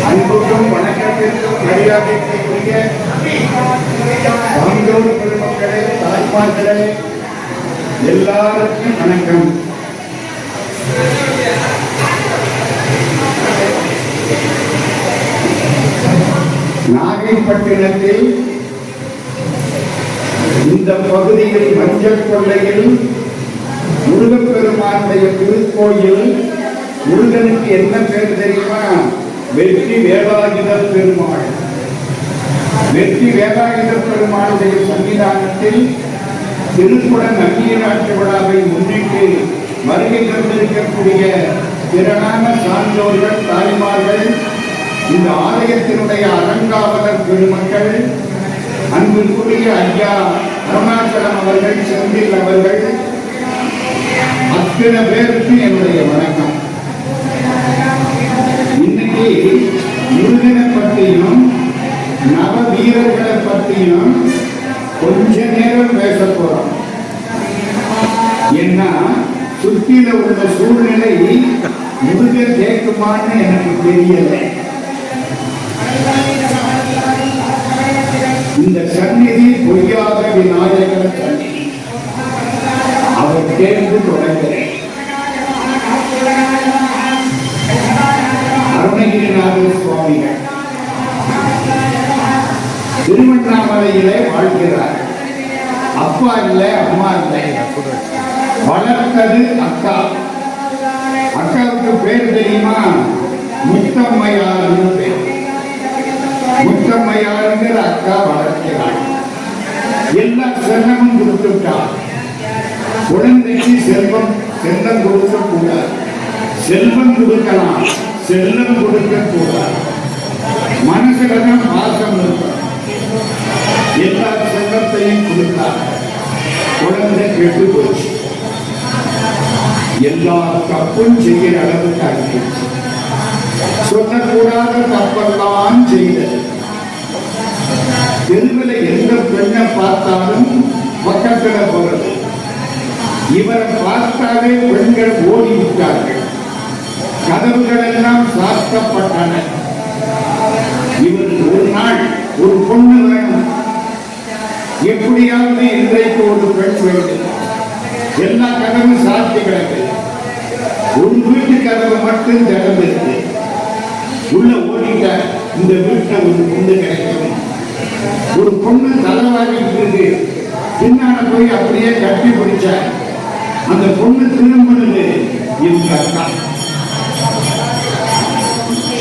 அன்புக்கும் வணக்கத்திற்கும் மரியாதைக்குரிய சான்றோர் பெருமக்களே, தாய்மார்களே, எல்லாருக்கும் வணக்கம். நாகைப்பட்டினத்தில் இந்த பகுதியில் மஞ்சள் கொள்ளையில் முருகப்பெருமானுடைய திருக்கோயில், முருகனுக்கு என்ன பேர் தெரியுமா? வெற்றி வேலாயுத பெருமாள். வெற்றி வேலாயுத பெருமாளுடைய சன்னிதானத்தில் திருக்குட நன்னீராட்டு விழாவை முன்னிட்டு வருகை தந்திருக்கக்கூடிய திரளான சான்றோர்கள், தாய்மார்கள், இந்த ஆலயத்தினுடைய அலங்காவலர் பெருமக்கள், அன்பிற்குரிய ஐயா அருணாச்சலம் அவர்கள், செந்தில் அவர்கள், அத்தனை பேருக்கு என்னுடைய வணக்கம். இன்னைக்கு முருகனை பற்றியும் நவ வீரர்களை பற்றியும் கொஞ்ச நேரம் பேச போறோம். ஏன்னா சுற்றில உள்ள சூழ்நிலை முருகன் கேட்குமான்னு எனக்கு தெரியல. இந்த சந்நிதி பொய்யாத விநாயகர் சந்நிதி. அவர் கேட்டு தொடங்குகிறேன். அருணகிரிநாதர் சுவாமிகள் திருவண்ணாமலையிலே வாழ்கிறார். அப்பா இல்லை, அம்மா இல்லை, வளர்த்தது அக்கா. அக்காவுக்கு பேர் தெரியுமா? முத்தம்மையார் பேர். முத்தம்மையாருங்கிற அக்கா வளர்க்கிறார். எல்லா செல்லமும் கொடுத்துட்டார். குழந்தைக்கு செல்வம் கொடுக்க கூடாது. செல்வம் கொடுக்கலாம், செல்லம் கொடுக்க கூடாது. மனசுலதான் பாசம் இருக்கும். எல்லா செல்வத்தையும் கொடுத்தார். குழந்தை கெட்டு போச்சு. எல்லா தப்பும் செய்கிற அளவுக்கு ஆகிடுச்சு. சொல்லக்கூடாத தப்பெல்லாம் செய்தது. தெருவில் எந்த பெண்ணை பார்த்தாலும் பக்கத்துல போறது. இவரை பார்த்தாலே பெண்கள் ஓடி விட்டார்கள். கதவுகள் எல்லாம் சாத்தப்பட்டன. இவர் ஒரு நாள் ஒரு பொண்ணு வேணும், எப்படியாவது இன்றைக்கு ஒரு பெண் வேண்டும். எல்லா கதவும் சாத்தி கிடக்கு. ஒரு வீட்டு கதவு மட்டும் திறந்திருக்கு. உள்ள ஓடிட்ட. இந்த வீட்டுல ஒரு பொண்ணு கிடைக்கும். ஒரு பொண்ணு தலைவாரிட்டு இருக்கு. பின்னால போய் அப்படியே கட்டி பிடிச்ச அந்த பொண்ணு திரும்பினது இந்த அக்கா.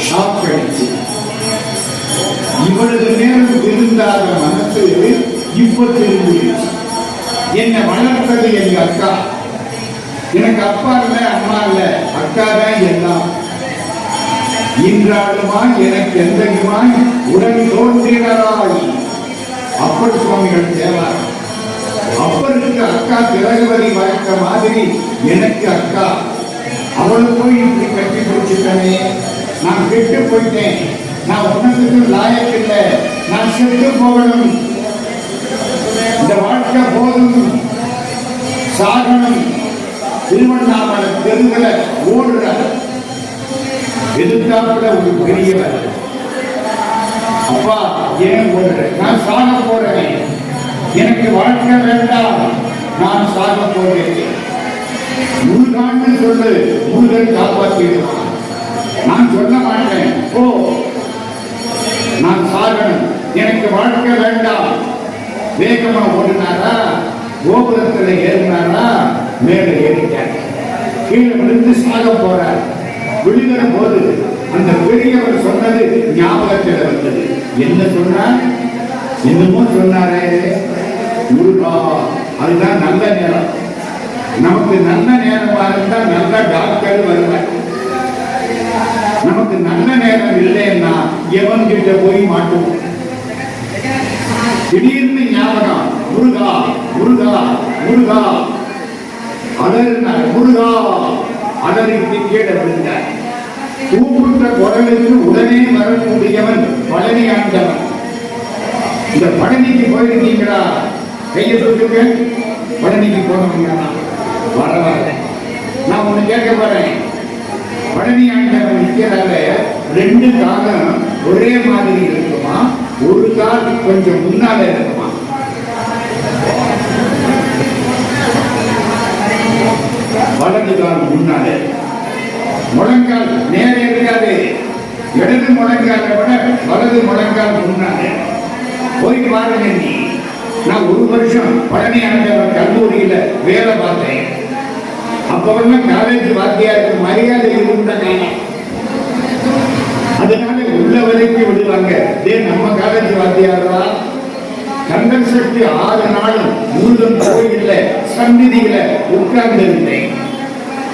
ஷாக் அடிச்சு. இவ்வளவு நேரம் இருந்தாத மனசு இப்ப திரும்பிடுச்சு. என்னை வளர்த்தது எங்க அக்கா. எனக்கு அப்பா இல்ல, அம்மா இல்ல, அக்கா தான் எல்லாம். இன்றாளுமா எனக்கு எந்தகுமாய் உடன் தோன்றினராய். அப்பர் சுவாமிகள் தேவார். அப்பருக்கு அக்கா திரகவதி வாழ்த்த மாதிரி எனக்கு அக்கா. அவளை போய் இப்படி கட்டி பிடிச்சிட்டனே, நான் கெட்டு போயிட்டேன், நான் உனக்கு லாயக்கு இல்லை, நான் செத்து போகணும், இந்த வாழ்க்கை போதும், சாகனம். திருவண்ணாமலை தெருவில் ஓடுற எதிர்த்தாப்புல ஒரு பெரியவர். அப்பா ஏன் ஓடுற? நான் சாக போறேன், எனக்கு வாழ்க்கை வேண்டாம், நான் சாக போகிறேன். முருகான்னு சொல்லு, முருகன் காப்பாற்றிடுவான். நான் சொல்ல மாட்டேன், ஓ நான் சாகணும், எனக்கு வாழ்க்கை வேண்டாம். வேகமா ஓடினாரா, கோபுரத்தில் ஏறினாரா, மேலே ஏறிட்டார். கீழே விழுந்து சாக போறார். விழுகிற போது அந்த பெரியவர் சொன்னது ஞாபகத்தில் வந்தது. என்ன சொன்னார்? என்னமோ சொன்னாரே, முருகா அதுதான் நல்ல நேரம். நமக்கு நல்ல நேரமா இருந்தா நல்ல டாக்டர் வருவார். நமக்கு நல்ல நேரம் இல்லைன்னா எவன் கிட்ட போய் மாட்டுவோம். திடீர்னு ஞாபகம், முருகா முருகா முருகா அதறினார். முருகா அதறிக்கு கீழே விழுந்தார். கூப்பிட்ட குரலுக்கு உடனே வரக்கூடியவன் பழனி ஆண்டவன். இந்த பழனிக்கு போயிருக்கீங்களா? கையை தூக்குங்க. பழனிக்கு போனவங்க வர வர நான் ஒண்ணு கேட்க போறேன். பழனி ஆண்டவன் நிற்கிறால ரெண்டு காலம் ஒரே மாதிரி இருக்குமா, ஒரு கால் கொஞ்சம் முன்னால இருக்குமா? வலது கால் முன்னால, முழங்கால் நேர இருக்காது. இடது முழங்காலை விட வலது முழங்கால் முன்னால. போய் பாருங்க. நீ நான் ஒரு வருஷம் பழனி ஆண்டவன் கல்லூரியில வேலை பார்த்தேன். அப்பெல்லாம் காலேஜ் வாத்தியாருக்கு மரியாதை இருந்தாங்க. அதனால உள்ள வரைக்கும் விடுவாங்க. நம்ம காலேஜ் வாத்தியாரா கந்தன் சக்தி 6 நாளும் முருகன் கோயில்ல சந்நிதியில உட்கார்ந்து இருந்தேன்.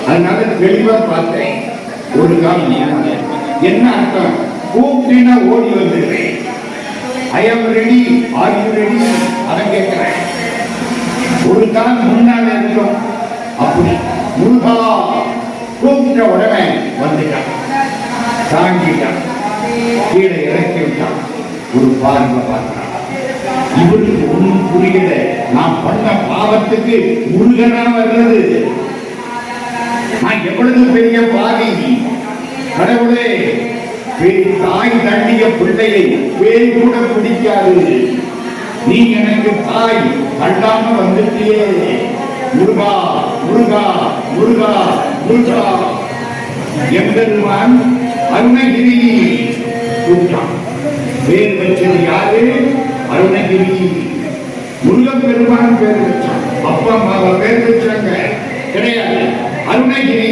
அதனால தெளிவா பார்த்தேன். ஒரு காலம் என்ன அர்த்தம்? கூப்பிட்டா ஓடி வந்துடுறேன். ஐ am ready, are you ready? அதை கேட்கிறேன். ஒரு காலம் முன்னால இருக்கும். அப்படி முருகா கூப்பிட்ட உடனே வந்துட்டான், தாங்கிட்டான், கீழே இறக்கி விட்டான். ஒரு பார்வை பார்த்தான். இவருக்கு ஒன்றும் புரியல. நான் பண்ண பாவத்துக்கு முருகனா வர்றது. நான் எவ்வளவு பெரிய பாவி கடவுளே. தாய் தண்டிய பிள்ளையை பேய் கூட பிடிக்காது. நீ எனக்கு தாய் தண்டாம வந்துட்டியே. முருகா முருகா முருகா முருகா. எம்பெருமான் அருணகிரி கூட்டான். பேர் வச்சது யாரு? அருணகிரி. முருகன் பெருமான் பேர் வச்சான். அப்பா அம்மாவை பேர் வச்சாங்க கிடையாது. அருணகிரி.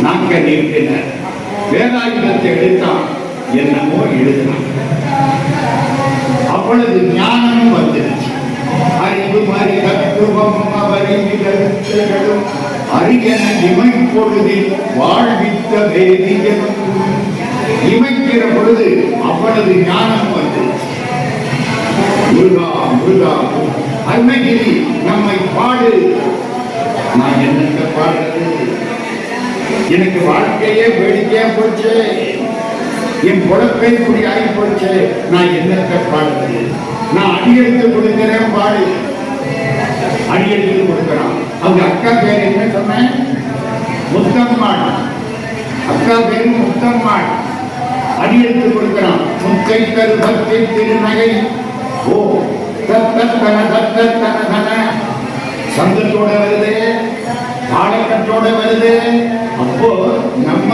நாக்க நீட்டின வேதாயுதத்தை எடுத்தான். என்னமோ எழுதினான். அப்பொழுது ஞானமும் வந்துருச்சு. அறிவு மாறி தத்துவம் அவரிகளும் அறிஞன இமைப்பொழுதில் வாழ்வித்த வேதியன். இமைக்கிற பொழுது அவ்வளவு ஞானம் வந்துருச்சு. முருகா முருகா. அருணகிரி நம்மை பாடு. நான் என்னங்க பாடுறது? எனக்கு வாழ்க்கையே வேடிக்கையா போச்சு. என் பொழப்பை இப்படி ஆகி போச்சு. நான் என்னத்தை பாடுறது? நான் அடியெடுத்து கொடுக்கிறேன் பாடு. அடியெடுத்து கொடுக்கிறான். அவங்க அக்கா பேர் என்ன சொன்னேன்? முத்தம்மாள். அக்கா பேரு முத்தம்மாள். அடியெடுத்து கொடுக்கிறான். முத்தை கருபத்தை திருநகை. ஓ தத்தன தத்தன தன. சந்தத்தோட வருது, தாளக்கட்டோட வருது. அப்போ நம்ம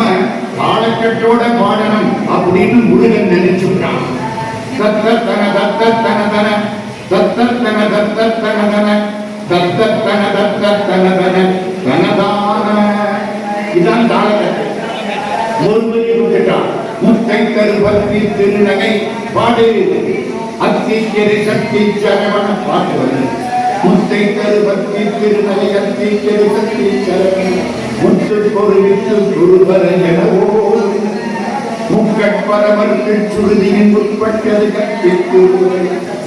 தாளக்கட்டோட பாடணும் அப்படின்னு முருகன் நினைச்சுட்டான். தத்தன தத்தன தன தத்தன தத்தன தன தத்தன தத்தன தன தனதான. இதான் தாளக்கட்டு. முருகனை விட்டுட்டான். முத்தை கருபத்தி திருநகை பாடு. அத்திக்கரை சக்தி சரவண பாட்டு வருது. முத்தை கருபத்தி திருநகை அத்திக்கரை சக்தி சரவண. முத்து பொருளித்து குருவர எனவோ முக்கட்பரமர்க்கு சுருதியின் உட்பட்டது கற்பித்து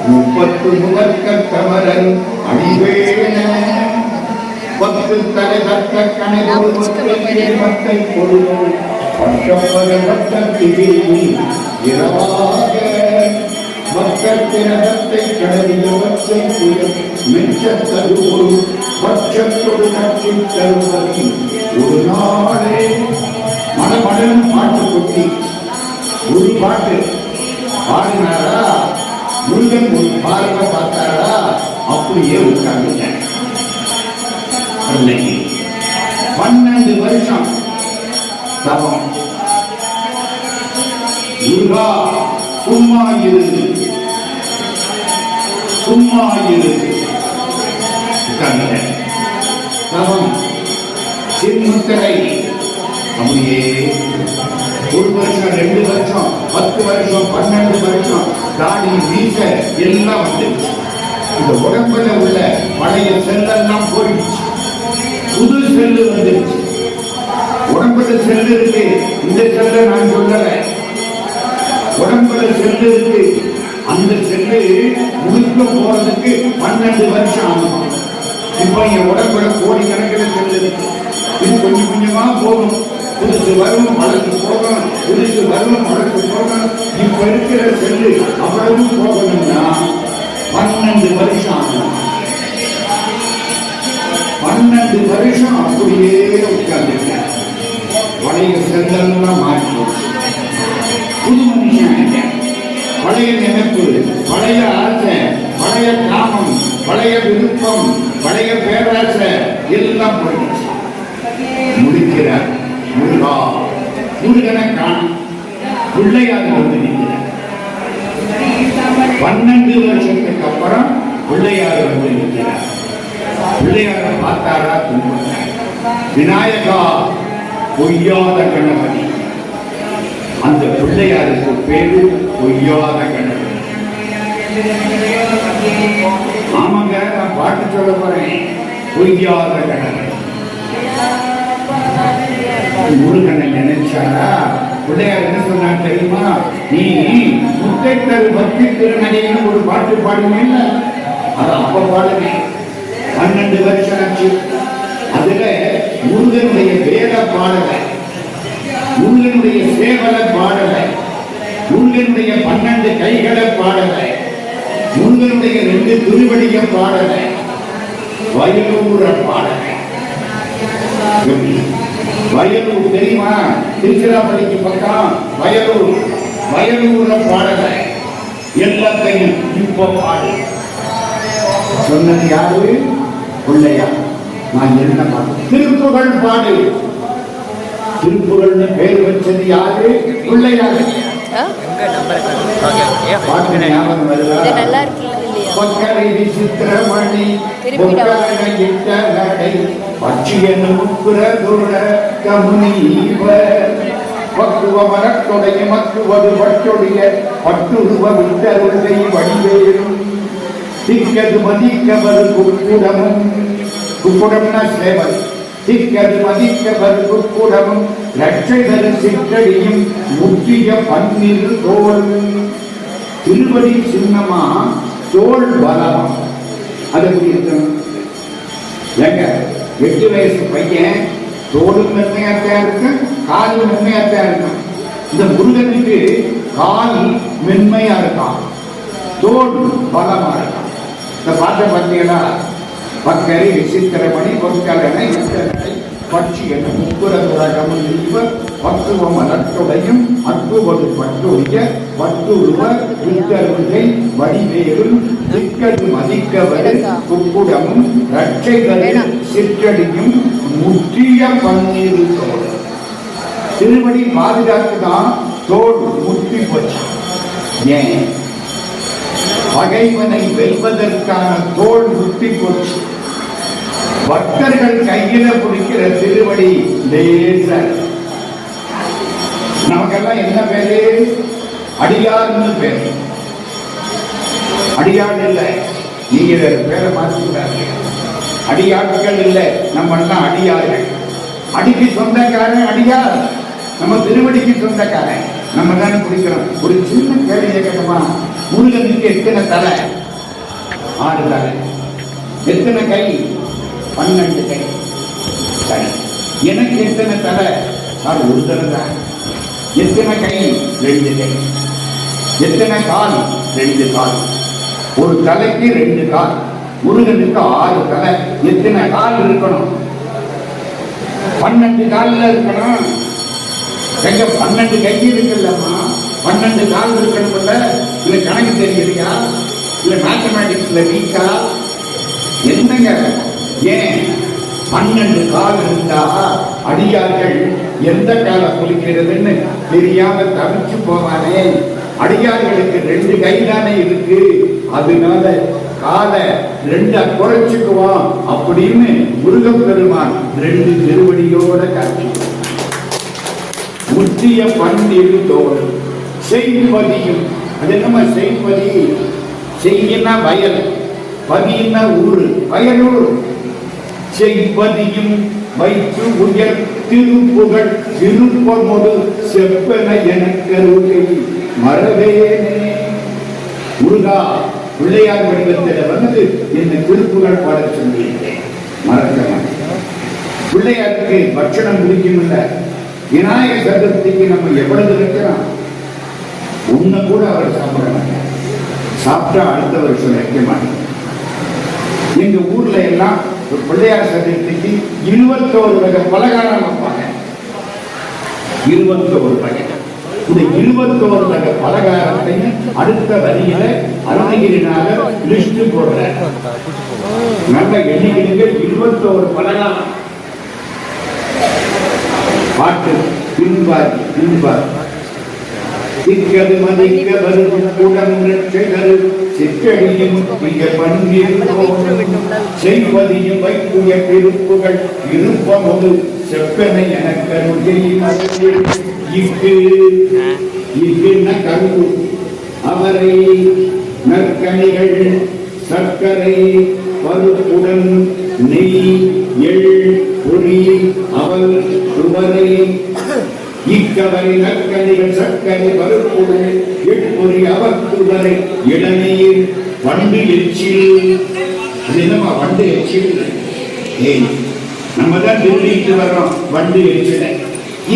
30 முதற்கத்தமரன் அடிவேன. 10 தலை தக்க கணைவோடு மத்தை பொருள் பட்டப்பர பட்டத்திலே இரவாக மக்கத்தினத்தை கடவியவற்றை புயல் மெச்சத்தருவோம் பட்சத்தொடு கட்சி தருவதி ஒரு நாளே. மனமடன் பாட்டு கொட்டி ஒரு பாட்டு பாடினாரா? முருகன் ஒரு பார்வை பார்த்தாரா? அப்படியே உட்கார்ந்துங்க. 12 வருஷம் தவம். முருகா சும்மா இரு, சும்மா இரு. தவம் சின்முத்திரை. அப்படியே 1 வருஷம், 2 வருஷம், 10 வருஷம், 12 வருஷம் தாடி மீச எல்லாம் வந்துருச்சு. இந்த உடம்புல உள்ள பழைய செல்லெல்லாம் போயிடுச்சு. புது செல்லு வந்துருச்சு. உடம்புல செல்லு இருக்கு. இந்த செல்ல நான் சொல்லல. உடம்புல செல்லு இருக்கு. அந்த செல்லு முழுக்க போறதுக்கு 12 வருஷம் ஆகும். இப்ப என் உடம்புல கோடிக்கணக்கில் செல்லு இருக்கு. இது கொஞ்சம் கொஞ்சமா போகும். புதுசு வரும், வளர்ச்சி போகணும், புதுசு வரும், வளர்ச்சி போகணும். இப்ப இருக்கிற செல்லு அவ்வளவு போகணும்னா 12 வருஷம் ஆகும். 12 12 வருஷம் அப்படியே உட்கார்ந்துருக்கார். பழைய செல்வெல்லாம் மாறி போச்சு. புது மனுஷன் ஆயிட்டார். பழைய நினைப்பு, பழைய ஆசை, பழைய காமம், பழைய விருப்பம், பழைய பேராசை எல்லாம் போயிடுச்சு. முடிக்கிறார். முருகா, முருகனை காணும். பிள்ளையார் வந்து நிற்கிறார். 12 வருஷத்துக்கு அப்புறம் பிள்ளையார் வந்து நிற்கிறார். பிள்ளையாரை பார்த்தாரா? கும்பிட்டார். விநாயகா, பொய்யாத கணபதி. அந்த பிள்ளையாருக்கு பேரு பொய்யாத கணபதி. ஆமாங்க, நான் பாட்டு சொல்ல போறேன். பொய்யாத கணபதி. முருகனை நினைச்சாரா? பிள்ளையார் என்ன சொன்னார் தெரியுமா? நீ முத்தைத்தரு பக்தி திருநகைன்னு ஒரு பாட்டு பாடுவேன், அது அப்ப பாடுவேன். 12 வருஷம் ஆச்சு. அதுல முருகனுடைய வேத பாடல, முருகனுடைய சேவல பாடல, முருகனுடைய 12 கைகளை பாடல, முருகனுடைய 2 திருவடிய பாடல, வயலூர பாடல. வயலூர் தெரியுமா? திருச்சிராப்பள்ளிக்கு பக்கம் வயலூர். வயலூர பாடல. எல்லாத்தையும் இப்ப பாடு. சொன்னது யாரு? பிள்ளையார். நான் என்ன பாடு? திருப்புகழ் பாடு. திருப்புகழ்னு பேர் வச்சது யாரு? பிள்ளையார். பாட்டு ஞாபகம் வருதா? பக்கரை விசித்திரமணி பொக்கரையிட்ட நடை பட்சியனு முக்குரதுர கமுனீவ பக்குவ மரத்தொடைய மக்குவது பட்டொடைய பட்டுருவ விட்டருளை வடிவேறும் திக்கது மதிக்கவர் குக்குடமும். குக்குடம்னா சேவல். திக்கது மதிக்கவர் குக்குடமும் லட்சைதரு சிற்றடியும் முற்றிய 12 தோல். திருவடி சின்னமா, தோல் பலம். அது எப்படி இருக்கணும்? ஏங்க, 8 வயசு பையன் தோலும் மென்மையாத்தான் இருக்கு, காலும் மென்மையாத்தான் இருக்கும். இந்த முருகனுக்கு கால் மென்மையா இருக்கான், தோல் பலமா இருக்கான். இந்த பாட்டை பார்த்தீங்களா? பக்கரை விசித்திரமணி பொற்கலனை பட்சி என முக்குரதுரகமும் இவர் பக்குவ மலத்துடையும் அற்புவது பட்டுடைய பட்டுருவ வித்தருகை வடிவேறும் திக்கது மதிக்கவர் குக்குடமும் ரட்சைகளில் சிற்றடியும் முற்றிய 12 தோல். திருவடி பாதுகாத்துதான் தோல் முற்றி போச்சு. ஏன்? பகைவனை வெல்வதற்கான தோல் முற்றி போச்சு. பக்தர்கள் கையில பிடிக்கிற திருவடி லேசர். நமக்கெல்லாம் என்ன பேரு? அடியார்னு பேரு. அடியார் இல்லை, நீங்க பேரை மாற்றிக்கிறாங்க. அடியாட்கள் இல்லை, நம்ம எல்லாம் அடியார்கள். அடிக்கு சொந்தக்காரன் அடியார், நம்ம திருவடிக்கு சொந்தக்காரன். நம்ம தானே பிடிக்கிறோம். ஒரு சின்ன கேள்வி கேட்கணுமா? முருகனுக்கு எத்தனை தலை? 6 தலை. எத்தனை கை? 12 கை. சரி, எனக்கு எத்தனை தலை? அது ஒரு தலை தான். எத்தனை கை? 2 கை. எத்தனை கால்? 2 கால். ஒரு தலைக்கு 2 கால். முருகனுக்கு 6 தலை. எத்தனை கால் இருக்கணும்? 12 கால்ல இருக்கணும். எங்க 12 கை இருக்குல்லம்மா, 12 கால் இருக்கணும்ல. இல்ல கணக்கு தெரியலையா? இல்ல மேத்தமேட்டிக்ஸ்ல வீக்கா? என்னங்க? ஏன் 12 கால் இருந்தா அடியார்கள் எந்த கால குளிக்கிறதுன்னு தெரியாம தவிச்சு போவானே. அடியார்களுக்கு 2 கை தானே இருக்கு, அதனால காலை 2 குறைச்சுக்குவோம் அப்படின்னு முருகப்பெருமான் 2 திருவடியோட காட்சி. முற்றிய 12 தோல். செய்வதியும். அது என்னமா செய்வதி? செய்யினா வயல், பதியினா ஊரு, வயலூர். செய்வதியும் வைத்து உயர் திருப்புகழ் திருப்பமொடு செப்பன எனக்கருகை மறவேனே. முருகா, பிள்ளையார் வடிவத்தில் வந்து என்ன திருப்புகழ் பாட சொல்லியிருக்கேன், மறக்க மாட்டேன். பிள்ளையாருக்கு பட்சணம் முடிக்கும் இல்ல. விநாயகர் சதுர்த்திக்கு நம்ம எவ்வளவு இருக்கிறோம்? ஒண்ணு கூட அவர் சாப்பிட மாட்டார். சாப்பிட்டா அடுத்த வருஷம் வைக்க மாட்டார். எங்க ஊர்ல எல்லாம் பிள்ளையார் சதுர்த்திக்கு 21 வகை பலகாரம் வைப்பாங்க. 21 வகை. இந்த 21 வகை பலகாரத்தையும் அடுத்த வரியில அருணகிரிநாதர் லிஸ்ட் போடுற நல்ல எண்ணிக்கைங்க. 21 பலகாரம் பாட்டு பின்பாதி திக்கது மதிக்க வரும் குடம் ரட்சகரு சிற்றடியும் முக்கிய பன்னிருப்போம் செய்வதியும் வைப்புய திருப்புகள் இருப்பமொரு செப்பனை எனக்கருகையும் இக்கு கருவு அவரை நற்கனிகள் சர்க்கரை பருப்புடன் நெய் எள் பொறி அவல் துவரை இக்கவரை நற்கனிகள் சர்க்கரை பருப்புடன் எட்பொறி அவத்துவரை இளநீர் வண்டு எச்சில். என்னமா வண்டு எச்சில்? நம்ம தான் திருடிட்டு வர்றோம் வண்டு எச்சில.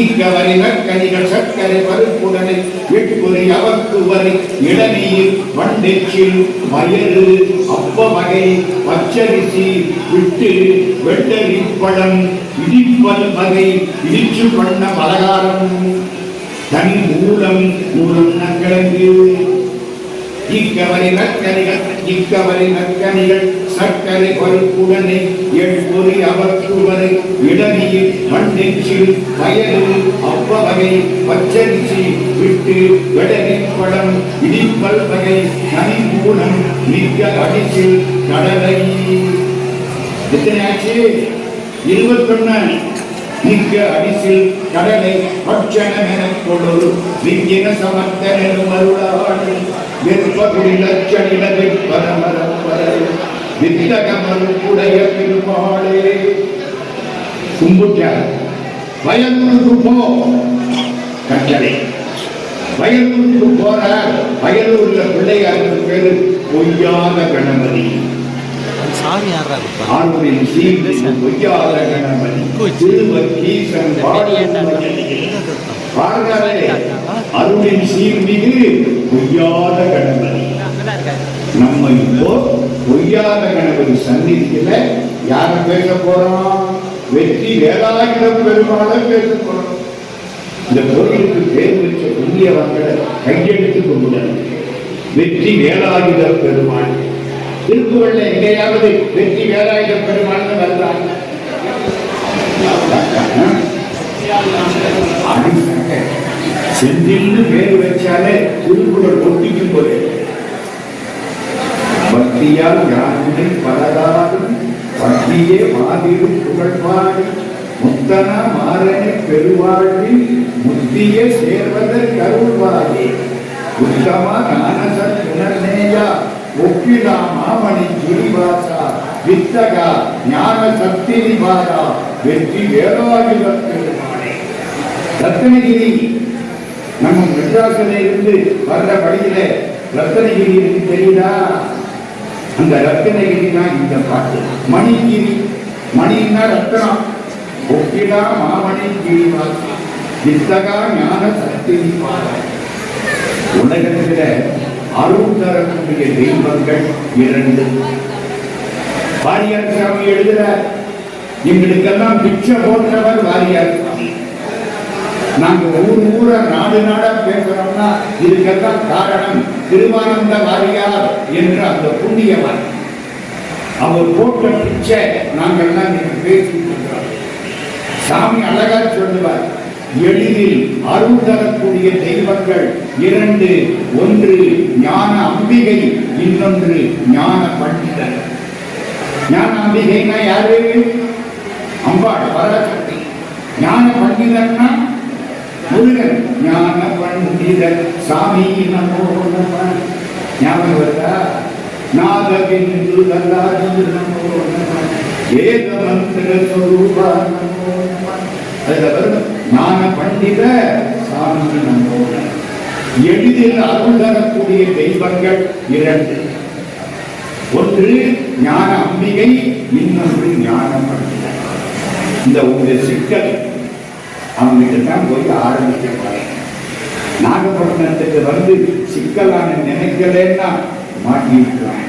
இக்கவரை நற்கனிகள் சர்க்கரை பருப்புடனை எட்பொறி அவத்துவரை இளநீர் வண்டெச்சில் வயறு அப்ப வகை பச்சரிசி விட்டு வெள்ளரி பழம் இடிப்பல் வகை இடிச்சு பண்ண பலகாரம் தனி மூலம் நக்கிழங்கு. இக்கவரை நற்கனிகள் சர்க்கரை பருப்புடனை எட்பொறி அவத்துவரை இளநீர் வண்டெச்சில் வயறு அப்ப வகை பச்சரிசி விட்டு வெள்ளரி பழம் இடிப்பல் வகை தனி மூலம் மிக்க அடிச்சில் கடலை. எத்தனை ஆச்சு? 21. மிக்க அடிசில் கடலை பட்சணம் எனக் கொடு விஞ்சின சமர்த்தனும் அருளாடு வெற்பகுடி லட்சணில விற்பரமரப்பரல் வித்தகமருடைய பெருமாளே. கும்பிட்டார். வயலூருக்கு போ கட்டளை. வயலூருக்கு போறார். வயலூர்ல பிள்ளையாருக்கு பேரு பொய்யாத கணபதி. ஆறுவின் சீர்திருத்தம் பொய்யாத கணபதி திருவக்கீசன் அருளின் சீர்மிகு பொய்யாத கணபதி. நம்ம இப்போ பொய்யாத கணபதி சந்நிதியில யார பேச போறோம்? வெற்றி வேலாயுத பெருமாளை பேச போறோம். இந்த கோயிலுக்கு பேர் வச்ச புண்ணியவங்களை கையெழுத்து கொண்டுள்ளனர். வெற்றி வேலாயுத பெருமாள். திருக்குறள்ல எங்கேயாவது வெற்றி வேலாயுத பெருமாள் வருகிறாங்க? செந்தில்னு பேர் வச்சாலே திருக்குறள் ஒட்டிக்கும் போது பக்தியால் ஞானத்தை பலதாரும் பக்தியே மாதிரும் புகழ்பாடி முத்தனா மாறனை பெருவாழ்வி முத்திய சேர்வதற்கு அருள்வாடி உத்தமா ஞானசன் புனர்நேயா ஒப்பிலா மாமணி துரிவாசா வித்தகா ஞான சக்தி நிபாதா வெற்றி வேலாயுத பெருமாளே. ரத்னகிரி நம்ம மெட்ராஸில் இருந்து வர்ற வழியில ரத்னகிரி இருக்கு தெரியுதா? அந்த ரத்னகிரி தான் இந்த பாட்டு. மணிகிரி, மணின்னா ரத்னம். ஒப்பிலா மாமணி துரிவாசா வித்தகா ஞான சக்தி நிபாதா. உலகத்தில அருள் தரக்கூடிய தெய்வங்கள் 2. வாரியார் சாமி எழுதுறார். எங்களுக்கெல்லாம் பிச்சை போன்றவர் வாரியார் சாமி. நாங்க ஊரா நாடு நாடா பேசுறோம்னா இதுக்கெல்லாம் காரணம் திருவானந்த வாரியார் என்ற அந்த புண்ணியவர். அவர் போட்ட பிச்சை நாங்கள்லாம் பேசிட்டு இருக்கிறோம். சாமி அழகா சொல்லுவார், எளிதில் அருள் தரக்கூடிய தெய்வங்கள் 2. ஒன்று ஞான அம்பிகை, இன்னொன்று ஞான பண்டிதர். ஞான அம்பிகைனா யாரு? அம்பாள் பராசக்தி. ஞான பண்டிதர்னா முருகன். ஞான பண்டிதர் சாமி நமோ நம. ஞாபகம் வருதா? நாதபிந்து தல்லாதி நமோ நம. ஏக மந்திர ஸ்வரூபா நமோ நம. அதுல வரும் ஞான பண்டித சாமி நமோ நம. எளிதில் அருள் தரக்கூடிய தெய்வங்கள் 2. ஒன்று ஞான அம்பிகை, இன்னொன்று ஞான பண்டிதர். இந்த உங்க சிக்கல் அவங்ககிட்ட தான் போய் ஆரம்பிக்க போறேன். நாகப்பட்டினத்துக்கு வந்து சிக்கலான நினைக்கலன்னா மாட்டிருக்கிறான்.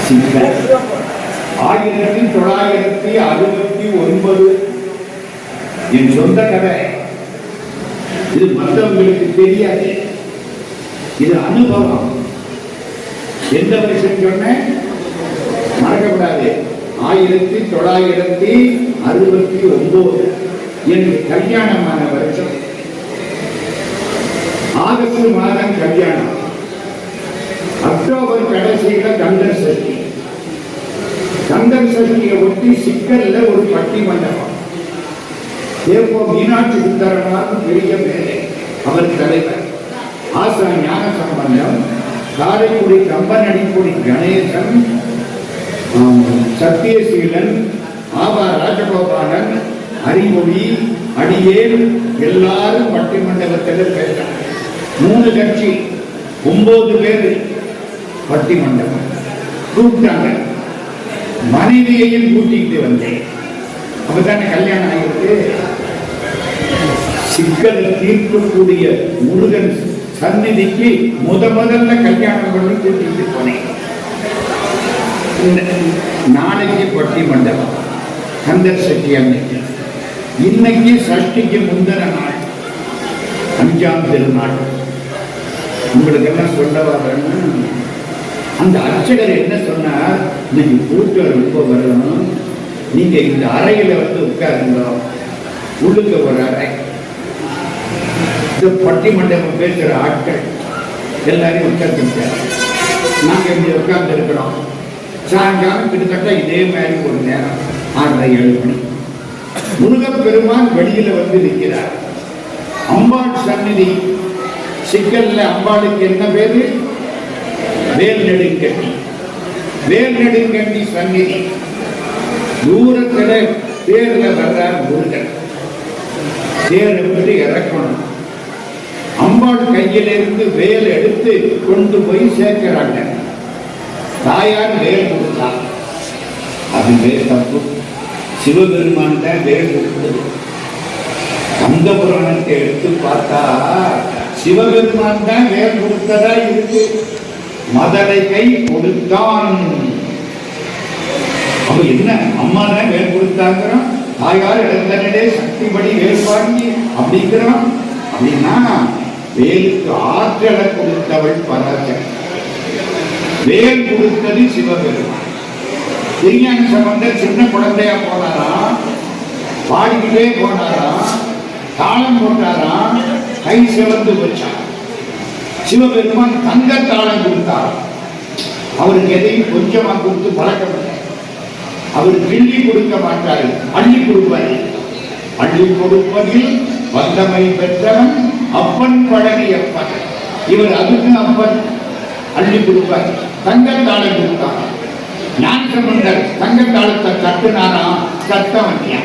சிக்கல் 1969 என் சொந்த கதை. இது மற்றவங்களுக்கு தெரியாது. இது அனுபவம். எந்த வருஷம் சொன்னேன் மறக்கக்கூடாது. 1969 எனக்கு கல்யாணமான வருஷம். ஆகஸ்ட் மாதம் கல்யாணம். அக்டோபர் கடைசியில கந்தர் சஷ்டி. கந்தர் சஷ்டியை ஒட்டி சிக்கல்ல ஒரு பட்டி மண்டபம். தேவோ மீனாட்சி சுந்தரனார் பெரிய மேலே அவர் தலைவர். ஆசா ஞான சம்பந்தம், காரைக்குடி கம்பனடிக்குடி கணேசன், சத்தியசீலன், ஆபா ராஜகோபாலன், அறிமொழி, அடியேன் எல்லாரும் பட்டிமண்டபத்தில் பேசினாங்க. 3 கட்சி 9 பேர் பட்டிமண்டபம் கூப்பிட்டாங்க. மனைவியையும் கூட்டிட்டு வந்தேன். அப்பதானே கல்யாணம் ஆகிருக்கு. சிக்கல் தீர்க்கக்கூடிய முருகன் சந்நிதிக்கு முதல்ல கல்யாணம் பண்ணி கூட்டிட்டு போனேன். நாளைக்கு பட்டிமண்டபம் கந்தர் சஷ்டி அன்னைக்கு. இன்னைக்கு சஷ்டிக்கு முந்தின நாள் 5ஆம் திருநாள். உங்களுக்கு என்ன சொல்ல வரேன்னு, அந்த அர்ச்சகர் என்ன சொன்னார், இன்னைக்கு கூட்டம் ரொம்ப வரணும், நீங்க இந்த அறையில வந்து உட்காருங்க. உள்ளுக்கு ஒரு அறை. இந்த பட்டிமண்டபம் பேசுற ஆட்கள் எல்லாரையும் உட்கார்ந்துட்டார். நாங்க இங்க உட்கார்ந்து இருக்கிறோம். சாயங்காலம் கிட்டத்தட்ட இதே மாதிரி ஒரு நேரம் 6:30-7 மணி. முருகப்பெருமான் வெளியில வந்து நிற்கிறார். அம்பாள் சந்நிதி சிக்கல்ல அம்பாளுக்கு என்ன பேரு? வேல் நெடுங்கட்டி. வேல் நெடுங்கட்டி சந்நிதி. தூரத்துல தேர்ல வர்றார் முருகன். தேரை விட்டு இறக்கணும். அம்பாள் கையிலிருந்து வேல் எடுத்து கொண்டு போய் சேர்க்கிறாங்க. தாயார் வேல் கொடுத்தார். அது வேல் தப்பு. சிவபெருமான் தான் வேல் கொடுத்தது. அந்த புராணத்தை எடுத்து பார்த்தா சிவபெருமான் தான் வேல் கொடுத்ததா இருக்கு. மதலை கை கொடுத்தான். அப்ப என்ன, அம்மா தான் வேல் கொடுத்தாங்கிறோம். தாயார் இழந்தனே சக்திபடி வேல் வாங்கி அப்படிங்கிறோம். அப்படின்னா வேலுக்கு ஆற்றலை கொடுத்தவள் பராசக்தி. வேல் கொடுத்தது சிவபெருமான். திருஞான சம்பந்தர் சின்ன குழந்தையா போனாரா, பாடிக்கிட்டே போனாரா, தாளம் போட்டாரா, கை சிவந்து வச்சார். சிவபெருமான் தங்க தாளம் கொடுத்தார். அவருக்கு எதையும் கொஞ்சமா கொடுத்து பழக்கப்பட்ட. அவர் கிள்ளி கொடுக்க மாட்டாரு, அள்ளி கொடுப்பாரு. அள்ளி கொடுப்பதில் வல்லமை பெற்றவன் அப்பன் பழனியப்பன். இவர் அதுக்கு அப்பன். அள்ளி கொடுப்பார். தங்கத்தாளம் கொடுத்தார். ஞானசம்பந்தர் தங்கத்தாளத்தை கட்டுனாரா, சத்தவன்யா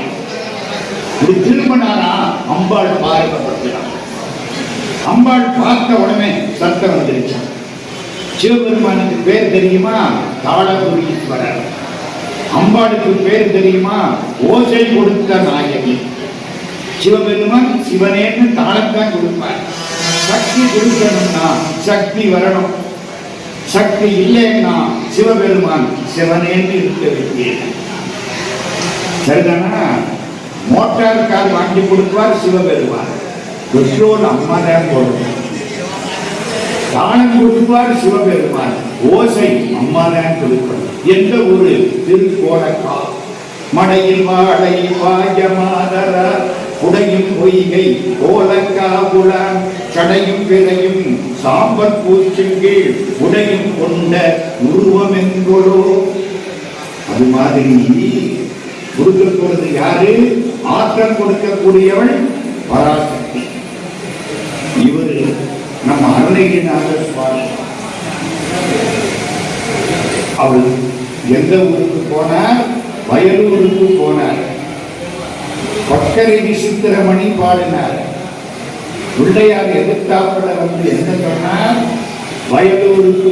திரும்பினாரா, அம்பாள் பார்க்கப்படுகிறார். அம்பாள் பார்த்த உடனே சத்தம் வந்துருச்சான். சிவபெருமானுக்கு பேர் தெரியுமா? தாளபுரீஸ்வரர். அம்பாளுக்கு பேர் தெரியுமா? ஓசை கொடுத்த நாயகி. சிவபெருமான் சிவனேன்னு தாளத்தான் கொடுப்பார். சக்தி கொடுக்கணும்னா சக்தி வரணும். சக்தி இல்லைன்னா சிவபெருமான் சிவனேன்னு இருக்க வேண்டியது. சரிதானா? மோட்டார் கார் வாங்கி கொடுப்பார் சிவபெருமான். பெட்ரோல் அம்மா தான் போடுவார். தானம் கொடுப்பார் சிவபெருமான். ஓசை அம்மா தான் கொடுப்பார். எந்த ஒரு திருக்கோலக்கா மடையில் வாழை பாயமாதர உடையும் பொய்கை கோலக்கா புலான் சடையும் பிறையும் சாம்பற் பூச்சிங்கீழ் உடையும் கொண்ட உருவம் என்கொளோ. அது மாதிரி கொடுக்கக்கூடியது யாரு? ஆற்றல் கொடுக்கக்கூடியவள் பராசக்தி. இவரு நம்ம அருணகிரிநாதர் சுவாமி. அவர் எந்த ஊருக்கு போனார்? வயலூருக்கு போனார். பக்கரை விசித்திரமணி பாடினார். பிள்ளையார் எதிர்த்தாப்புல வந்து என்ன சொன்னார்? வயலூருக்கு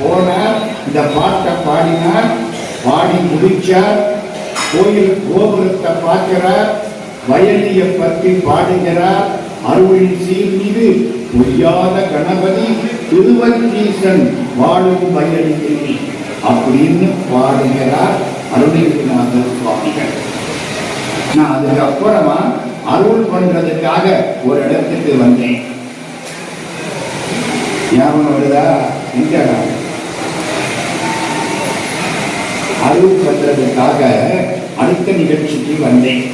போனார். இந்த பாட்டை பாடினார். பாடி முடிச்சார். கோயில் கோபுரத்தை பார்க்கிறார். வயலிய பற்றி பாடுகிறார். அருளின் சீர் மீது பொய்யாத கணபதி திருவஞ்சீசன் வாழும் வயலில் அப்படின்னு பாடுகிறார் அருணகிரிநாதர் சுவாமிகள். நான் அதுக்கப்புறமா அருள் பண்றதுக்காக ஒரு இடத்துக்கு வந்தேன். ஞாபகம் வருதா? எங்க அருள் பண்றதுக்காக அடுத்த நிகழ்ச்சிக்கு வந்தேன்.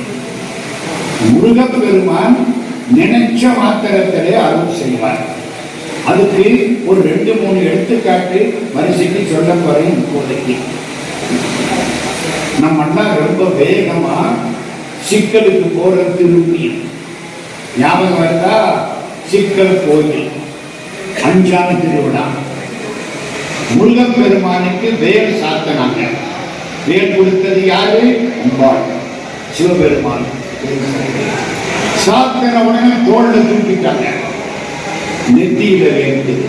முருகப்பெருமான் நினைச்ச மாத்திரத்திலே அருள் செய்வார். அதுக்கு ஒரு 2-3 எடுத்துக்காட்டு வரிசைக்கு சொல்ல போறேன். இப்போதைக்கு நம்ம அண்ணா ரொம்ப வேகமா சிக்கலுக்கு போற திரும்பி ஞாபகம் வருதா? சிக்கல் கோயில் 5ஆம் திருவிழா. முருகப்பெருமானுக்கு வேல் சாத்தனாங்க. வேல் கொடுத்தது யாரு? அம்பாள், சிவபெருமான். சாத்தன உடனே தோல்ல தூக்கிட்டாங்க. நெத்தியில வேர்க்குது,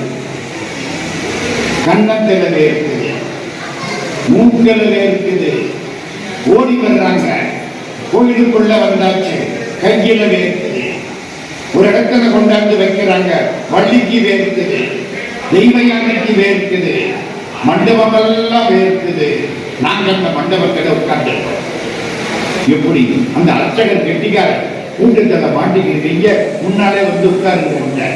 கன்னத்தில வேர்க்குது, மூக்கில வேர்க்குது. ஓடி வர்றாங்க. கோயிலுக்குள்ள வந்தாச்சு. கையில வேர்க்குது. ஒரு இடத்துல கொண்டாந்து வைக்கிறாங்க. வள்ளிக்கு வேர்க்குது, தெய்வ யானைக்கு வேர்க்குது, மண்டபம் எல்லாம் வேர்க்குது. நாங்க அந்த மண்டபத்தில் உட்கார்ந்துருக்கோம். எப்படி அந்த அர்ச்சகர் கெட்டிக்காரர் கூட்டத்தை மாட்டிக்கிறீங்க, முன்னாலே வந்து உட்கார்ந்து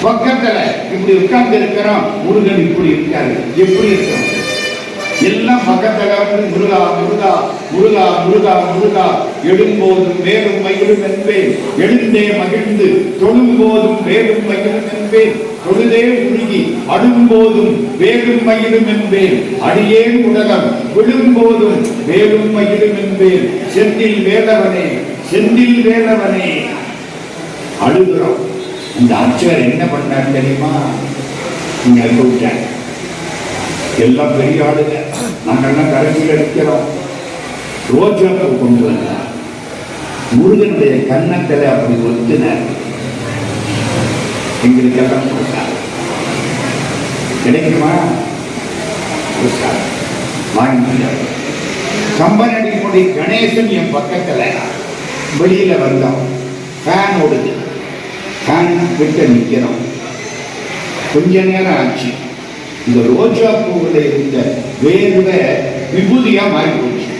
பக்கத்துல இப்படி உட்கார்ந்து இருக்கிறோம். முருகன் இப்படி இருக்காரு. எப்படி இருக்கிறோம்? எல்லாம் பக்கத்துல வந்து முருகா முருகா முருகா முருகா முருகா, எழும்போதும் வேலும் மகிழும் என்பேன், எழுந்தே மகிழ்ந்து தொழும்போதும் வேலும் மகிழும் என்பேன், தொழுதே உருகி அடும்போதும் வேலும் மகிழும் என்பேன், அடியேன் உலகம் விழும்போதும் வேலும் மகிழும் என்பேன், செந்தில் வேலவனே செந்தில் வேலவனே. அழுகிறோம். இந்த அர்ச்சகர் என்ன பண்ணார் தெரியுமா? நீங்க விட்டாங்க. எல்லாம் பெரிய ஆளுங்க, நாங்கெல்லாம் கடைசியில் இருக்கிறோம். ரோஜா பூ கொண்டு வந்தார். முருகனுடைய கன்னத்தில் அப்படி ஒத்துனார். எங்களுக்கு எல்லாம் கொடுத்தார். கிடைக்குமா? வாங்கி கம்பனடி கொடி கணேசன் என் பக்கத்துல வெளியில வந்தோம். ஃபேன் ஓடுது. ஃபேன் விட்டு நிற்கிறோம். கொஞ்ச நேரம் ஆச்சு. இந்த ரோஜா பூவில் இருந்த வேர்வை விபூதியா மாறி போச்சு.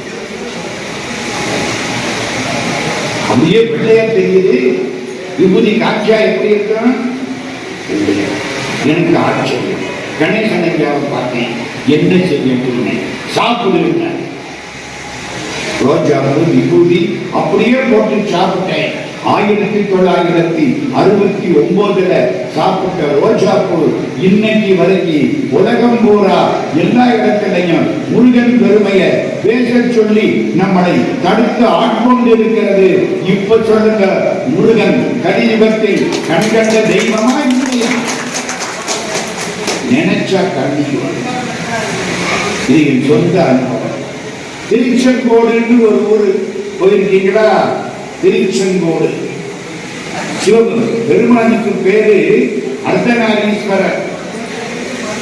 அப்படியே வெள்ளையா தெரியுது. விபூதி காட்சியா எப்படி இருக்கும்? எனக்கு ஆச்சரியம். கணேசன் ஐயாவை பார்த்தேன். என்ன செய்ய சாப்பிடுங்க. ரோஜா பூ விபூதி அப்படியே போட்டு சாப்பிட்டேன். 1969 சாப்பிட்ட ரோஜா பூ இன்னைக்கு வரைக்கும் உலகம் பூரா எல்லா இடத்திலையும் முருகன் பெருமையை பேச சொல்லி நம்மளை தடுத்து ஆட்கொண்டு இருக்கிறது. இப்ப சொல்லுங்க, முருகன் கலியுகத்தில் கண்கண்ட தெய்வமா இல்லையா? நினைச்சா கண்ணீர். இது என் சொந்த அனுபவம். திருச்செங்கோடுன்னு ஒரு ஊர் போயிருக்கீங்களா? திருச்செங்கோடு பெருமானுக்கு பேரு அர்த்தநாரீஸ்வரர்,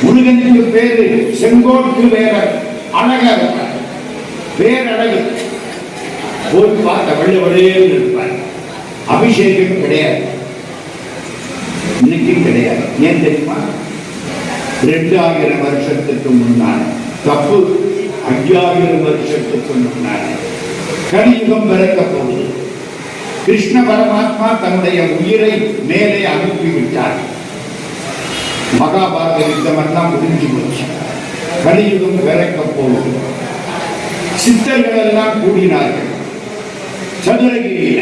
முருகனுக்கு பேரு செங்கோட்டு வேறர். அழகா இருப்பார், பேரழகு. போய் பார்த்த வெள்ள வழியில் இருப்பார். அபிஷேகம் கிடையாது, இன்னைக்கும் கிடையாது. ஏன் தெரியுமா? 2000 வருஷத்துக்கு முன்னால தப்பு. 5000 வருஷத்துக்கு முன்னால கலியுகம் பிறக்க போகுது. கிருஷ்ண பரமாத்மா தன்னுடைய உயிரை மேலே அனுப்பிவிட்டார். மகாபாரத யுத்தமெல்லாம் முடிஞ்சு போச்சு. கலியுகம் பிறக்க போகுது. சித்தர்கள் எல்லாம் கூடினார்கள் சதுரகிரியில.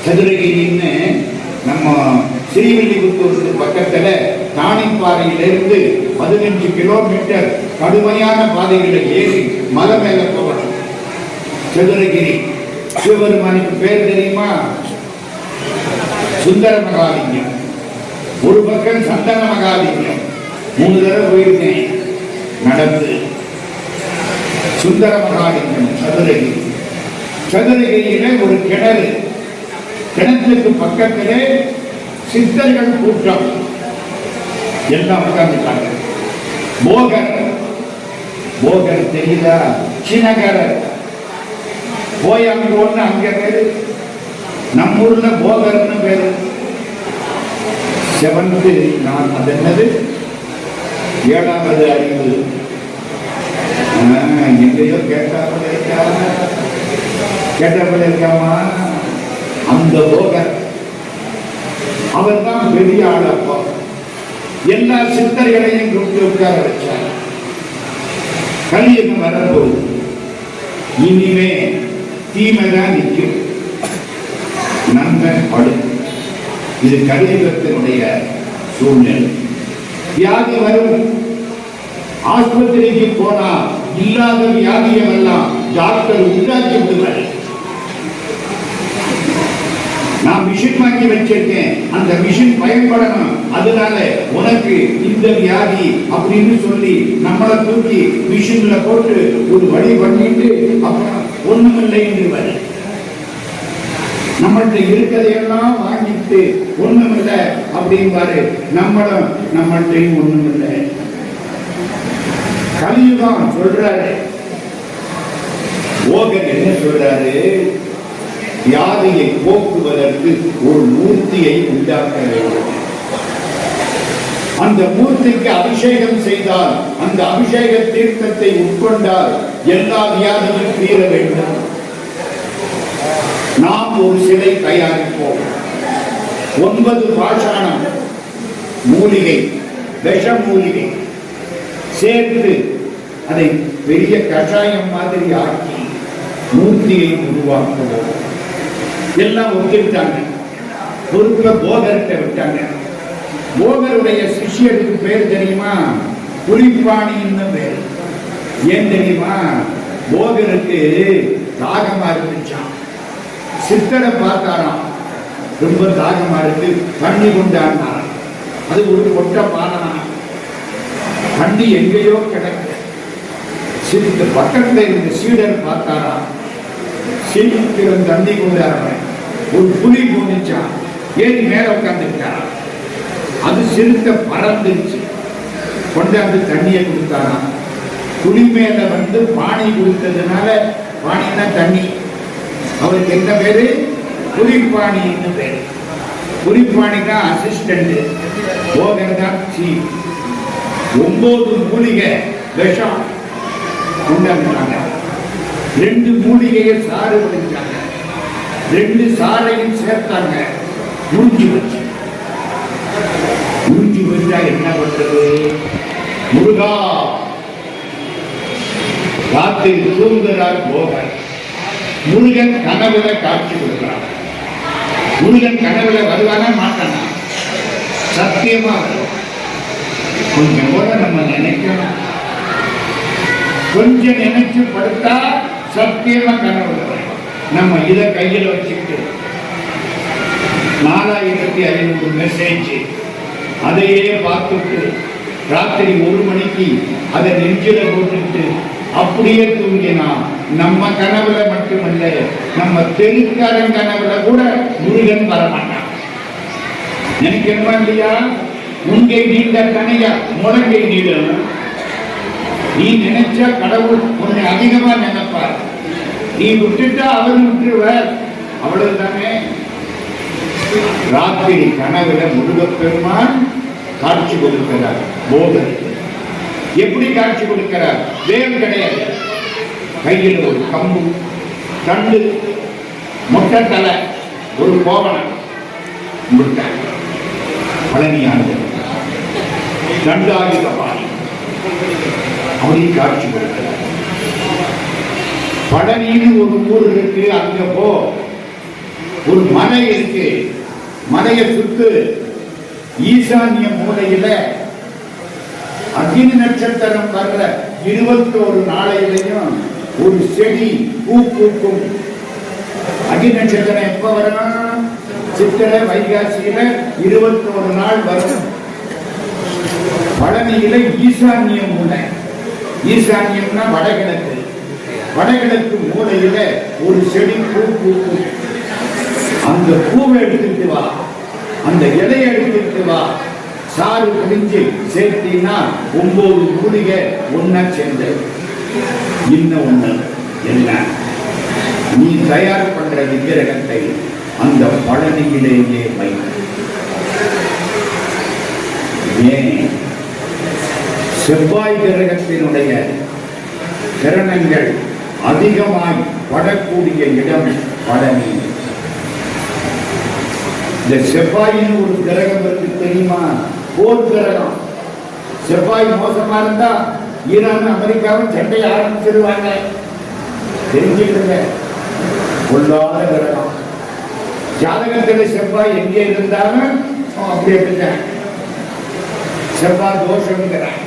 சதுரகிரின்னு நம்ம ஸ்ரீவில்லிபுத்தூருக்கு பக்கத்துல தானிப்பாறையிலிருந்து 15 கிலோமீட்டர் கடுமையான பாதைகளை ஏறி மலை மேல போகணும். சதுரகிரி சிவபெருமானுக்கு பேர் தெரியுமா? சுந்தர மகாலிங்கம். ஒரு பக்கம் சந்தன மகாலிங்கம். 3 தடவை போயிருக்கேன் நடந்து. சுந்தர மகாலிங்கம் சதுரகிரி. சதுரகிரியில ஒரு கிணறு. கிணத்துக்கு பக்கத்திலே சித்தர்கள் கூட்டம் எல்லாம் உட்கார்ந்துட்டாங்க. போகர், போகர் தெரியுதா? சினகரர். போயங்கோன்னு அங்க பேரு, நம்ம ஊர்ல போகர்னு பேரு. செவன்த்து நான் அது என்னது 7வது அறிவு எங்கேயோ கேட்டாப்புல இருக்காமா. அந்த போகர் அவர் தான் பெரிய ஆளப்பா. எல்லா சித்தர்களையும் கூப்பிட்டு உட்கார வச்சார். கலியுகம் வரப்போகுது, இனிமே தீமைதான் நிற்கும், நன்மை படும். இது கலியுகத்தினுடைய சூழ்நிலை. வியாதி வரும், ஆஸ்பத்திரிக்கு போனா இல்லாத வியாதியெல்லாம் டாக்டர் உண்டாக்கி விடுவார். நான் மிஷின் வாங்கி வச்சிருக்கேன், அந்த மிஷின் பயன்படணும், அதனால உனக்கு இந்த வியாதி அப்படின்னு சொல்லி நம்மளை தூக்கி மிஷின்ல போட்டு ஒரு வழி பண்ணிட்டு அப்புறம் ஒண்ணுமில்லை என்று நம்மள்கிட்ட இருக்கிறதையெல்லாம் வாங்கிட்டு ஒண்ணுமில்லை அப்படின்பாரு. நம்மள்கிட்டையும் ஒண்ணுமில்லை. கலியுகம் சொல்றாரு. போகர் என்ன சொல்றாரு? வியாதியை போக்குவதற்கு ஒரு மூர்த்தியை உண்டாக்க வேண்டும். அந்த மூர்த்திக்கு அபிஷேகம் செய்தால், அந்த அபிஷேக தீர்த்தத்தை உட்கொண்டால் எல்லா வியாதியும் தீர வேண்டும். நாம் ஒரு சிலை தயாரிப்போம். 9 பாஷாணம் மூலிகை, விஷ மூலிகை சேர்த்து அதை பெரிய கஷாயம் மாதிரி ஆக்கி மூர்த்தியை உருவாக்குவோம். எல்லாம் ஒத்துக்கிட்டாங்க. பொறுப்பை போகர்கிட்ட விட்டாங்க. போகருடைய சிஷ்யருக்கு பேர் தெரியுமா? புலிப்பாணின்னு பேர். ஏன் தெரியுமா? போகருக்கு தாகமா இருந்துச்சான். சித்தரை பார்த்தாராம், ரொம்ப தாகமா இருக்கு, தண்ணி கொண்டாடினாராம். அது ஒரு கொட்ட பாலனா, தண்ணி எங்கேயோ கிடக்கு. சித்த பக்கத்துல இருந்த சீடர் பார்த்தாராம், சீக்கிரம் தண்ணி கொண்டாடுற. ஒரு புலி போனிச்சான், ஏறி மேல உட்காந்துட்டாராம். அது சிறுத்த பறந்துச்சு, கொண்டாந்து தண்ணியை கொடுத்தாராம். புலி மேல வந்து பானி கொடுத்ததுனால, பானின்னா தண்ணி, அவருக்கு என்ன பேரு? புலிப்பாணின்னு பேரு. புலிப்பாணி தான் அசிஸ்டன்ட், போகர் தான் சீஃப். 9 மூலிகை விஷம் கொண்டாடுறாங்க. 2 மூலிகையை சாறு வச்சாங்க, 2 சாரையும் சேர்த்தாங்க. முடிஞ்சு வச்சு வச்சா என்ன பண்றது? முருகா ராத்திரி தூங்குகிறார் போகர். முருகன் கனவுல காட்சி கொடுக்கிறார். முருகன் கனவுல வருவானா மாட்டானா? சத்தியமா வரும். கொஞ்சம் கூட நம்ம நினைக்கணும், கொஞ்சம் நினைச்சு படுத்தா சத்தியமா கனவுல வரும். நம்ம இதை கையில வச்சுக்கிட்டு 4500 மெசேஜ் அதையே பார்த்துட்டு ராத்திரி 1 மணிக்கு அதை நெஞ்சில போட்டுட்டு அப்படியே தூங்கினா நம்ம கனவுல மட்டுமல்ல, நம்ம தெருக்காரன் கனவுல கூட முருகன் வரமாட்டான். நினைக்கணுமா இல்லையா? உங்கை நீண்ட கனையா முழங்கை நீடும். நீ நினைச்சா கடவுள் உன்னை அதிகமா நினைப்பார். நீ விட்டுட்டா அவர் விட்டுருவார். அவ்வளவுதானே. ராத்திரி கனவுல முருகப்பெருமான் காட்சி கொடுக்கிறார் போகர். எப்படி காட்சி கொடுக்கிறார்? வேறு கிடையாது. கையில் ஒரு கம்பு, தண்டு, மொட்டை தலை, ஒரு கோவணம், பழனியானது தண்டாயுத பாணி, அப்படி காட்சி கொடுக்கிறார். பழனின்னு ஒரு ஊர் இருக்கு, அங்க போ. ஒரு மலை இருக்கு, மலையை சுத்து ஈசான்ய மூலையில அக்னி நட்சத்திரம் வர்ற 21 நாளையிலையும் ஒரு செடி பூ பூக்கும். அக்னி நட்சத்திரம் எப்ப வரும்? சித்திரை வைகாசியில 21 நாள் வரும். பழனியில ஈசான்ய மூலை, ஈசான்யம்னா வடகிழக்கு, வடகிழக்கு மூலையில ஒரு செடி பூ பூக்கும். அந்த பூவை எடுத்துட்டு வா, அந்த இலையை எடுத்துட்டு வா, சாறு பிடிஞ்சு சேர்த்தீங்கன்னா 9 மூலிகை ஒன்னா சேர்ந்து. இன்னும் ஒண்ணு என்ன? நீ தயார் பண்ற விக்கிரகத்தை அந்த பழனியிலேயே வை. ஏன்? செவ்வாய் கிரகத்தினுடைய கிரணங்கள் அதிகமாய் படக்கூடிய இடம் பழனி. இந்த செவ்வாயின் ஒரு கிரகம் இருக்கு தெரியுமா? போர் கிரகம். செவ்வாய் மோசமா இருந்தா ஈரான் அமெரிக்காவும் சண்டையை ஆரம்பிச்சிருவாங்க. தெரிஞ்சுக்கிடுங்க, கொள்ளாத கிரகம். ஜாதகத்தில் செவ்வாய் எங்கே இருந்தாலும் அப்படி அப்படித்தான். செவ்வாய் தோஷங்கிறாங்க.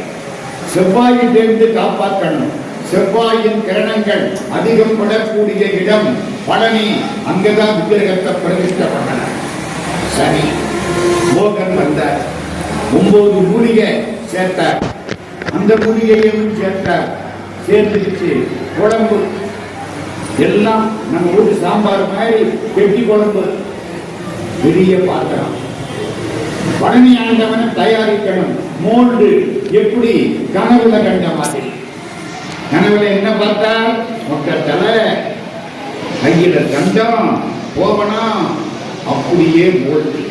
செவ்வாயிலிருந்து காப்பாற்றணும். செவ்வாயின் கிரணங்கள் அதிகம் படக்கூடிய இடம் பழனி. அங்கதான் விக்கிரகத்தை பிரதிஷ்டை பண்ணணும். சரி, மோகன் வந்தார். 9 மூலிகை சேர்த்தார். அந்த மூலிகையும் சேர்த்தார். சேர்த்துச்சு குழம்பு எல்லாம் நம்ம வீட்டு சாம்பார் மாதிரி வெட்டி குழம்பு. பெரிய பாத்திரம். பழனி ஆண்டவனை தயாரிக்கணும். மோல்டு எப்படி? கனவுல கண்ட மாதிரி. கனவுல என்ன பார்த்தா? மொட்டை தலை, கையில தண்டம், கோவணம், அப்படியே மோல்டு.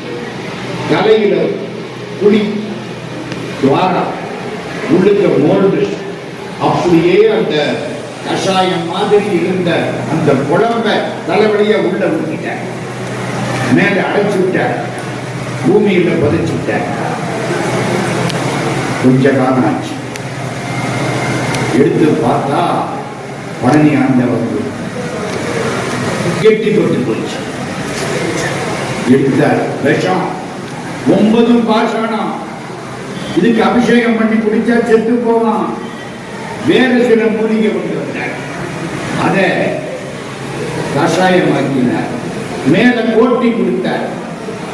தலையில குடி துவாரம், உள்ளுக்க மோல்டு. அப்படியே அந்த கஷாயம் மாதிரி இருந்த அந்த குழம்ப தலைவலிய உள்ள விட்டுட்டார். மேல அடைச்சு விட்டார். பூமியில பதிச்சு விட்டார். கொஞ்ச காலம் ஆச்சு. எடுத்து பார்த்தா பழனி ஆண்டவர் கெட்டி கொண்டு போச்சு. எடுத்தார். விஷம் 9 பாஷாணம். இதுக்கு அபிஷேகம் பண்ணி குடிச்சா செத்து போவான். வேற சில மூலிகை கொண்டு வந்தார். அதை கஷாயமாக்கினார். மேல கோட்டி கொடுத்தார்.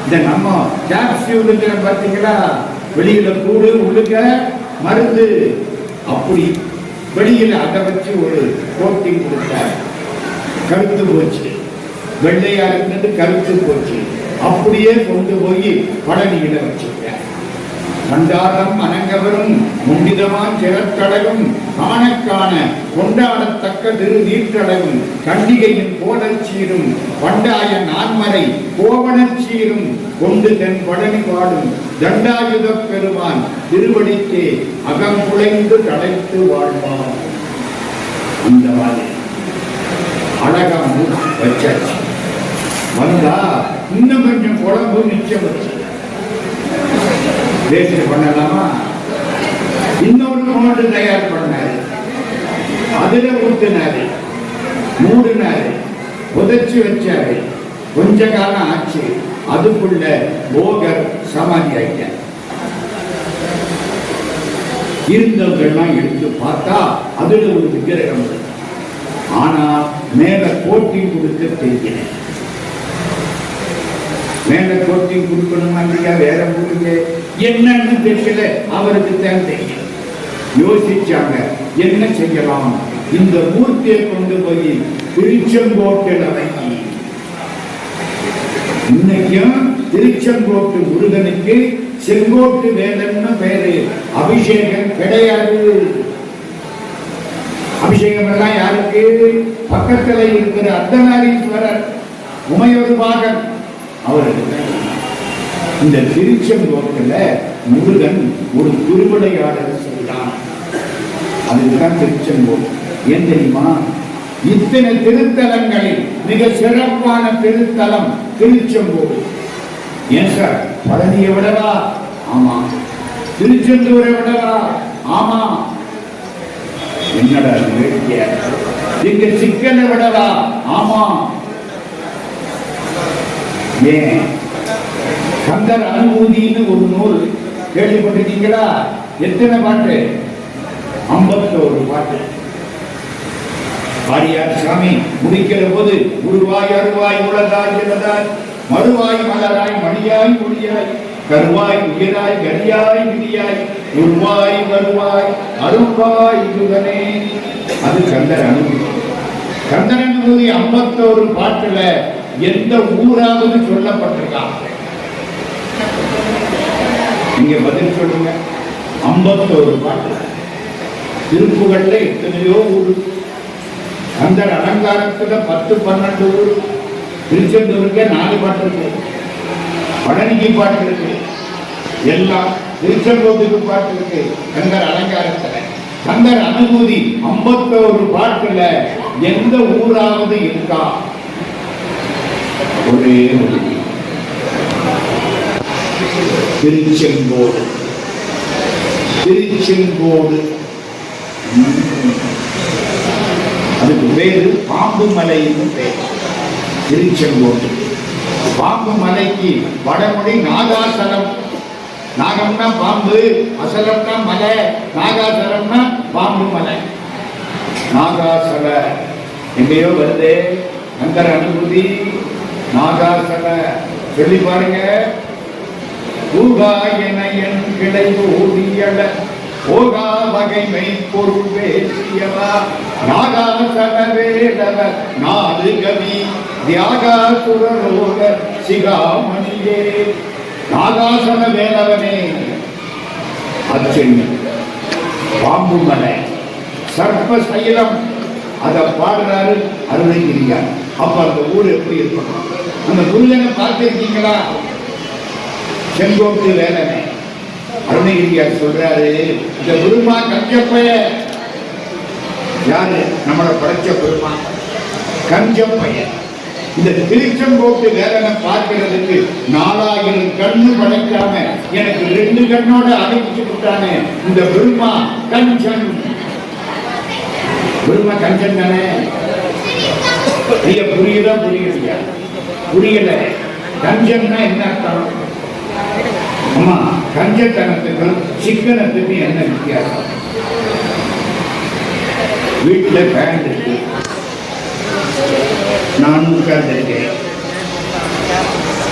இந்த நம்ம கேப்சியூலுங்கிற பார்த்தீங்களா? வெளியில கூடு, உள்ளுக்க மருந்து. அப்படி வெளியில அதை வச்சு ஒரு கோட்டி கொடுத்தார். கருத்து போச்சு. வெள்ளையா இருந்தது கருத்து போச்சு. அப்படியே கொண்டு போய் பழனியில வச்சுட்டார். கண்டாரம் அனங்கவரும் முண்டிதமான் சிறத்தடகும் காணக்கான கொண்டாடத்தக்க திரு நீற்றடகும் கண்டிகையின் கோடச்சீரும் பண்டாய நான்மறை கோவணச்சீரும் கொண்டு தென் பழனி பாடும் தண்டாயுத பெருமான் திருவடிக்கே அகங்குலைந்து தலைத்து வாழ்வான். அந்த மாதிரி அழகா வச்சாச்சு. வந்தா இன்னும் கொஞ்சம் குழம்பு நிச்சயம் வச்சு பேசி பண்ணலாமா? இன்னொரு மோல்டு தயார் பண்ணாரு. அதுல ஊத்தினாரு, மூடினாரு, புதைச்சு வச்சாரு. கொஞ்ச காலம் ஆச்சு. அதுக்குள்ள போகர் சமாதி ஆயிட்டார். இருந்தவங்கெல்லாம் எடுத்து பார்த்தா அதுல ஒரு விக்கிரகம். ஆனா மேல கோட்டி கொடுக்க தெரியல. மேல கோட்டி கொடுக்கணுமா இல்லையா? வேற மூலிகை என்னன்னு தெரியல. அவருக்கு தான் தெரியும். யோசிச்சாங்க என்ன செய்யலாம். இந்த மூர்த்தியை கொண்டு போய் திருச்செங்கோட்டில் வைக்கி. இன்னைக்கும் திருச்செங்கோட்டு முருகனுக்கு செங்கோட்டு வேலன்னு பேரு. அபிஷேகம் கிடையாது. அபிஷேகம் எல்லாம் யாருக்கு? பக்கத்துல இருக்கிற அர்த்தநாரீஸ்வரர் உமையொரு பாகன் அவருக்கு. இந்த திருச்செங்கோட்டில் முருகன் ஒரு திருவிளையாடல் செய்தான். அதுதான் திருச்செங்கோடு. ஏன் தெரியுமா? இத்தனை திருத்தலங்களில் மிக சிறப்பான திருத்தலம் திருச்செங்கோடு. ஏன் சார், பழனியை விடவா? ஆமா. திருச்செந்தூரை விடவா? ஆமா. என்னடா வேடிக்கை? இங்க சிக்கனை விடவா? ஆமா. ஏன்? கந்தர் அனுபூதின்னு ஒரு நூல் கேள்விப்பட்டிருக்கீங்களா? எத்தனை பாட்டு? 51 பாட்டு. பாரியார் சாமி முடிக்கிற போது உருவாய் அருவாய் உலகாய் இழதாய் மறுவாய் மலராய் மணியாய் ஒளியாய் கருவாய் உயிராய் கரியாய் விதியாய் உருவாய் வருவாய் அருவாய் இதுவனே. அது கந்தர் அனுபூதி. கந்தர் அனுபூதி 51 பாட்டுல எந்த ஊராவது சொல்லப்பட்டிருக்கா? நீங்க பதில் சொல்லுங்க. 51 பாட்டு. திருப்புகள்ல எத்தனையோ ஊர். அந்த அலங்காரத்துல 10-12 ஊர். திருச்செந்தூருக்கு 4 பாட்டு இருக்கு. பழனிக்கு பாட்டு இருக்கு. எல்லாம் திருச்செங்கோட்டுக்கு பாட்டு இருக்கு. கந்தர் அலங்காரத்துல கந்தர் அனுபூதி 51 பாட்டுல எந்த ஊராவது இருக்கா? ஒரே ஒரு திருச்செங்கோடு. திருச்செங்கோடு அதுக்கு பேரு பாம்பு மலைன்னு பேர். திருச்செங்கோடு பாம்பு மலைக்கு வடமொழி நாகாசலம். நாகம்னா பாம்பு, அசலம்னா மலை, நாகாசலம்னா பாம்பு மலை. நாகாசல எங்கேயோ வருது. கந்தர் அனுபூதி நாகாசல சொல்லி பாருங்க. ஊகாயனையன் கிளை ஓடியல ஓகா வகைமை பொருள் பேசியவா நாகாசல வேடவ நாடு கவி தியாகாசுரலோக சிகாமணியே. நாகாசல வேலவனே அச்சென்னி பாம்பு மலை சர்ப்ப சைலம் அதை பாடுறாரு அருணகிரியார். அப்ப அந்த ஊர் எப்படி இருக்கணும்? அந்த முருகனை பார்த்திருக்கீங்களா? செங்கோட்டு வேலனை அருணகிரியார் சொல்றாரு, இந்த பெருமா கஞ்சப்பைய யாரு? நம்மளை படைச்ச பெருமா கஞ்சப்பைய. இந்த திருச்செங்கோட்டு வேலனை பார்க்கிறதுக்கு 4000 கண்ணு படைக்காம எனக்கு 2 கண்ணோட அடைச்சு விட்டானே இந்த பெருமா கஞ்சன். பெருமா கஞ்சன் தானே? புரியுதா? புரியலையா? புரியல. கஞ்சன்னா என்ன அர்த்தம்? அம்மா, கஞ்சத்தனத்துக்கும் சிக்கனத்துக்கு என்ன வித்தியாசம்? வீட்டுல ஃபேன் இருக்கு, நானும் உட்கார்ந்துருக்கேன்.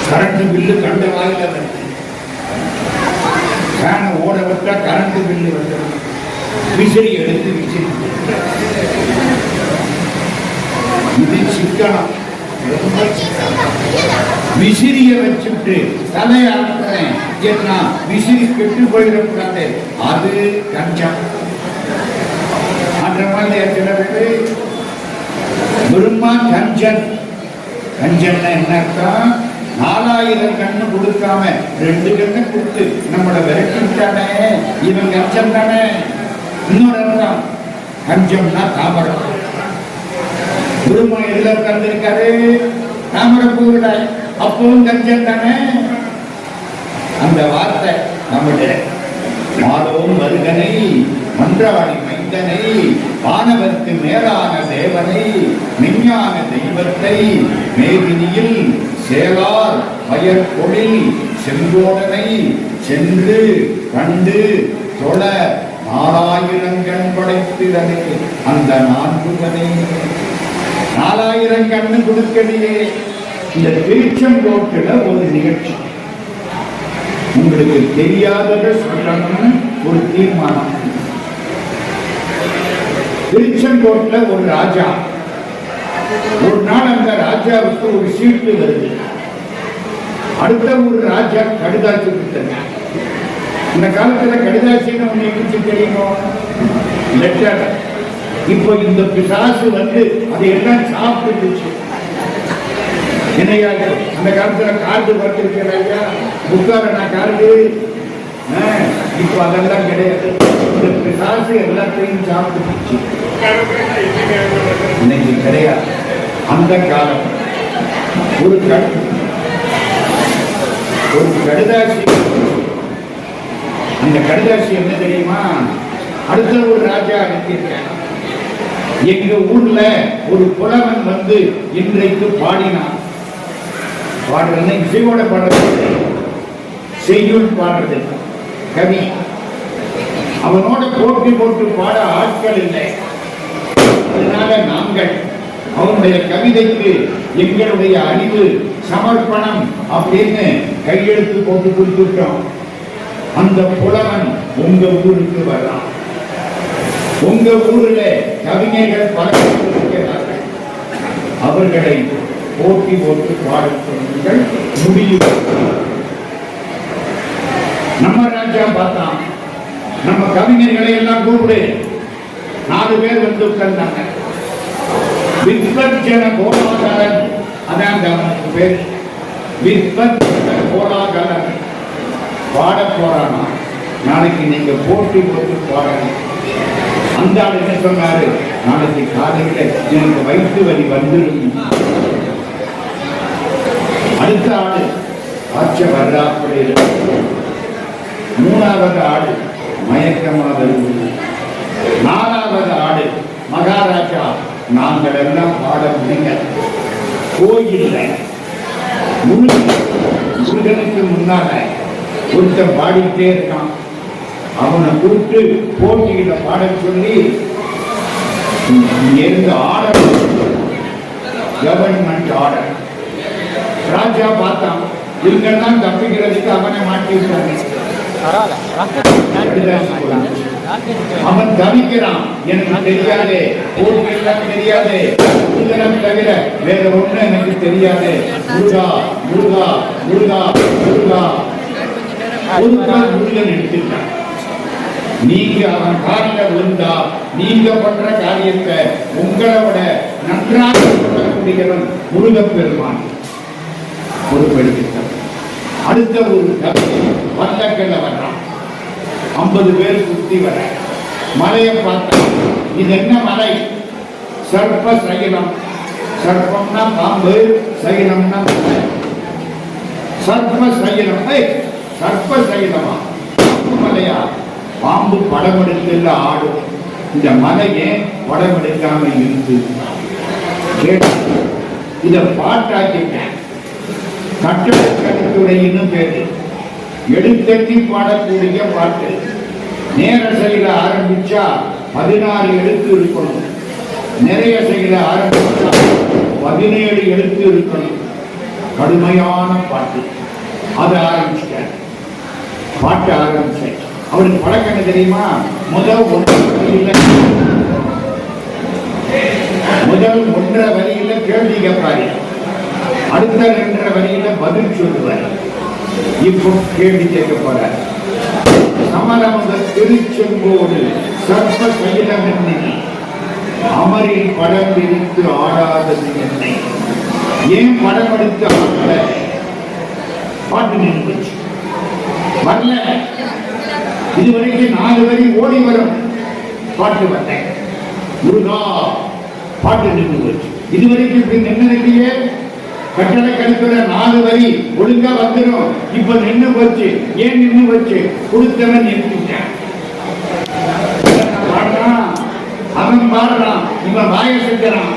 கரண்ட் பில்லு கண்ட வாயில வருது. ஃபேனை ஓட விட்டா கரண்ட் பில்லு வந்து விசிறி எடுத்து விசிறி. இது சிக்கனம். விசிறிய வச்சுட்டு தலையாடுறேன் ஏன்னா விசிறி கெட்டு போயிடக்கூடாது. அது கஞ்சம். அந்த மாதிரி சில பேர் பெருமா கஞ்சன். கஞ்சன்னா என்ன அர்த்தம்? 4000 கண்ணு கொடுக்காம 2 கண்ணு கொடுத்து நம்மளை விரட்டிட்டானே இவன் கஞ்சம் தானே. இன்னொரு அர்த்தம் கஞ்சம்னா தாமரம். பெருமா எதுல உட்கார்ந்திருக்காரு? தாமரப்பூவில. அப்பவும் கஞ்சம் தானே. அந்த வார்த்தை நம்முடைய மாதோம் மருகனை மன்றாடி மைந்தனை வானவர்க்கு மேலான தேவனை மெஞ்ஞான தெய்வத்தை மேதினியில் சேலார் வயற்கொழில் செங்கோடனை சென்று கண்டு தொழ 4000 கண் படைத்திடனே அந்த 4 4000 கண்ணு கொடுக்கலையே. இந்த திருச்செங்கோட்டுல ஒரு நிகழ்ச்சி உங்களுக்கு தெரியாததை சொல்லணும்னு ஒரு தீர்மானம். திருச்செங்கோட்டுல ஒரு ராஜா. ஒரு நாள் அந்த ராஜாவுக்கு ஒரு சீட்டு வருது. அடுத்த ஒரு ராஜா கடிதாசி கொடுத்தாங்க. இந்த காலத்துல கடிதாசின்னு ஒண்ணு எப்படி தெரியுமோ? லெட்டர். இப்போ இந்த பிசாசு வந்து அதையெல்லாம் சாப்பிட்டுச்சு. என்னையா அந்த காலத்துல கார்டு பார்த்திருக்கா? புக்கார நான் கார்டு. இப்போ அதெல்லாம் கிடையாது. இந்த பிசாசு எல்லாத்தையும் சாப்பிட்டுச்சு. இன்னைக்கு கிடையாது. அந்த காலம் ஒரு கடிதாசி. அந்த கடிதாசி என்ன தெரியுமா? அடுத்த ஒரு ராஜா அனுப்பியிருக்காங்க. எங்க ஊர்ல ஒரு புலவன் வந்து இன்றைக்கு பாடினான். பாடுறது இசையோட பாடுறது, செய்யுள் பாடுறது, கவி. அவனோட போட்டி போட்டு பாட ஆட்கள் இல்லை. அதனால நாங்கள் அவனுடைய கவிதைக்கு எங்களுடைய அறிவு சமர்ப்பணம் அப்படின்னு கையெழுத்து போட்டு கொடுத்துட்டோம். அந்த புலவன் உங்க ஊருக்கு வரலாம். உங்க ஊர்ல கவிஞர்கள் பல இருக்கிறார்கள். அவர்களை போட்டி போட்டு பாடல் முடியும். நம்ம ராஜா பார்த்தான், நம்ம கவிஞர்களை எல்லாம் கூப்பிடு. 4 பேர் வந்து உட்கார்ந்தாங்க. வித்வஜன கோலாகலன், அதான் அவனுக்கு பேர். வித்வஜன கோலாகலன் பாட போறானா. நாளைக்கு நீங்க போட்டி போட்டு பாடணும். அந்த ஆள் என்ன சொன்னாரு, நாளைக்கு காலையில எனக்கு வயிற்று வலி வந்துடும். அடுத்த ஆடு ஆட்சி வர்றாப்படி. மூணாவது ஆடு மயக்கமா வருவது. நாலாவது ஆடு மகாராஜா, நாங்கள் எல்லாம் பாட முடியல, கோயில்ல முருகனுக்கு முன்னால ஒருத்தன் பாடிட்டே இருக்கான். அவனை கூப்பிட்டு போட்டியில பாட சொல்லி இருந்து ஆர்டர், கவர்மெண்ட் ஆர்டர். ராஜா பார்த்தான், இவங்கெல்லாம் தப்பிக்கிறதுக்கு அவனை மாட்டி விட்டாங்க. அவன் தவிக்கிறான், எனக்கு தெரியாது, போட்டியெல்லாம் தெரியாது, முருகனம் தவிர வேற ஒண்ணு எனக்கு தெரியாது. முருகா முருகா முருகா முருகா. ஒரு நாள் முருகன் எடுத்துட்டான். நீங்க அவன் காலில் விழுந்தா நீங்க பண்ற காரியத்தை உங்களோட நன்றாக சொல்லக்கூடியவன் முருகப் பெருமான் பொறுப்பெடுத்துட்டான். அடுத்த ஒரு வல்லக்கல்ல வர்றான். 50 பேர் சுத்தி வர மலையை பார்த்தா, இது என்ன மலை? சர்ப்ப சைலம். சர்ப்பம்னா பாம்பு, சைலம்னா சர்ப்ப சைலம். சர்ப்ப சைலமா? மலையா? பாம்பு படம் எடுக்கல ஆடும். இந்த மலையே படம் எடுக்காம இருந்து இத பாட்டாக்கிட்டேன். கட்டடக்கலைன்னு பேரு. எடுத்தெட்டி பாடக்கூடிய பாட்டு. நேர செயல ஆரம்பிச்சா 16 எழுத்து இருக்கணும். நிறைய செயல ஆரம்பிச்சா 17 எழுத்து இருக்கணும். கடுமையான பாட்டு. அதை ஆரம்பிச்சிட்டேன். பாட்டு ஆரம்பிச்சேன். அவருக்கு பழக்கம் தெரியுமா? முதல் 1.5 வரியில கேள்வி கேட்பாரு, அடுத்த 2.5 வரியில பதில் சொல்லுவார். இப்போ கேள்வி கேட்க போற. சமரமுத திருச்செங்கோடு சர்ப்ப சைலம் என்னை, அமரில் படம் பிரித்து ஆடாதது என்னை. ஏன் படம் எடுத்து ஆடல? பாட்டு நின்று வரல. இதுவரைக்கும் 4 வரி ஓடி வரும் பாட்டு வந்தேன். முருகா பாட்டு நின்று போச்சு. இதுவரைக்கும் இப்படி நின்னதுக்கையே கட்டளை கழுத்துற 4 வரி ஒழுங்கா வந்துடும். இப்ப நின்று போச்சு. ஏன் நின்று போச்சு? கொடுத்தவன் நிறுத்திட்டான். பாடுறான், அவன் பாடுறான், இவன் வாய செஞ்சான்.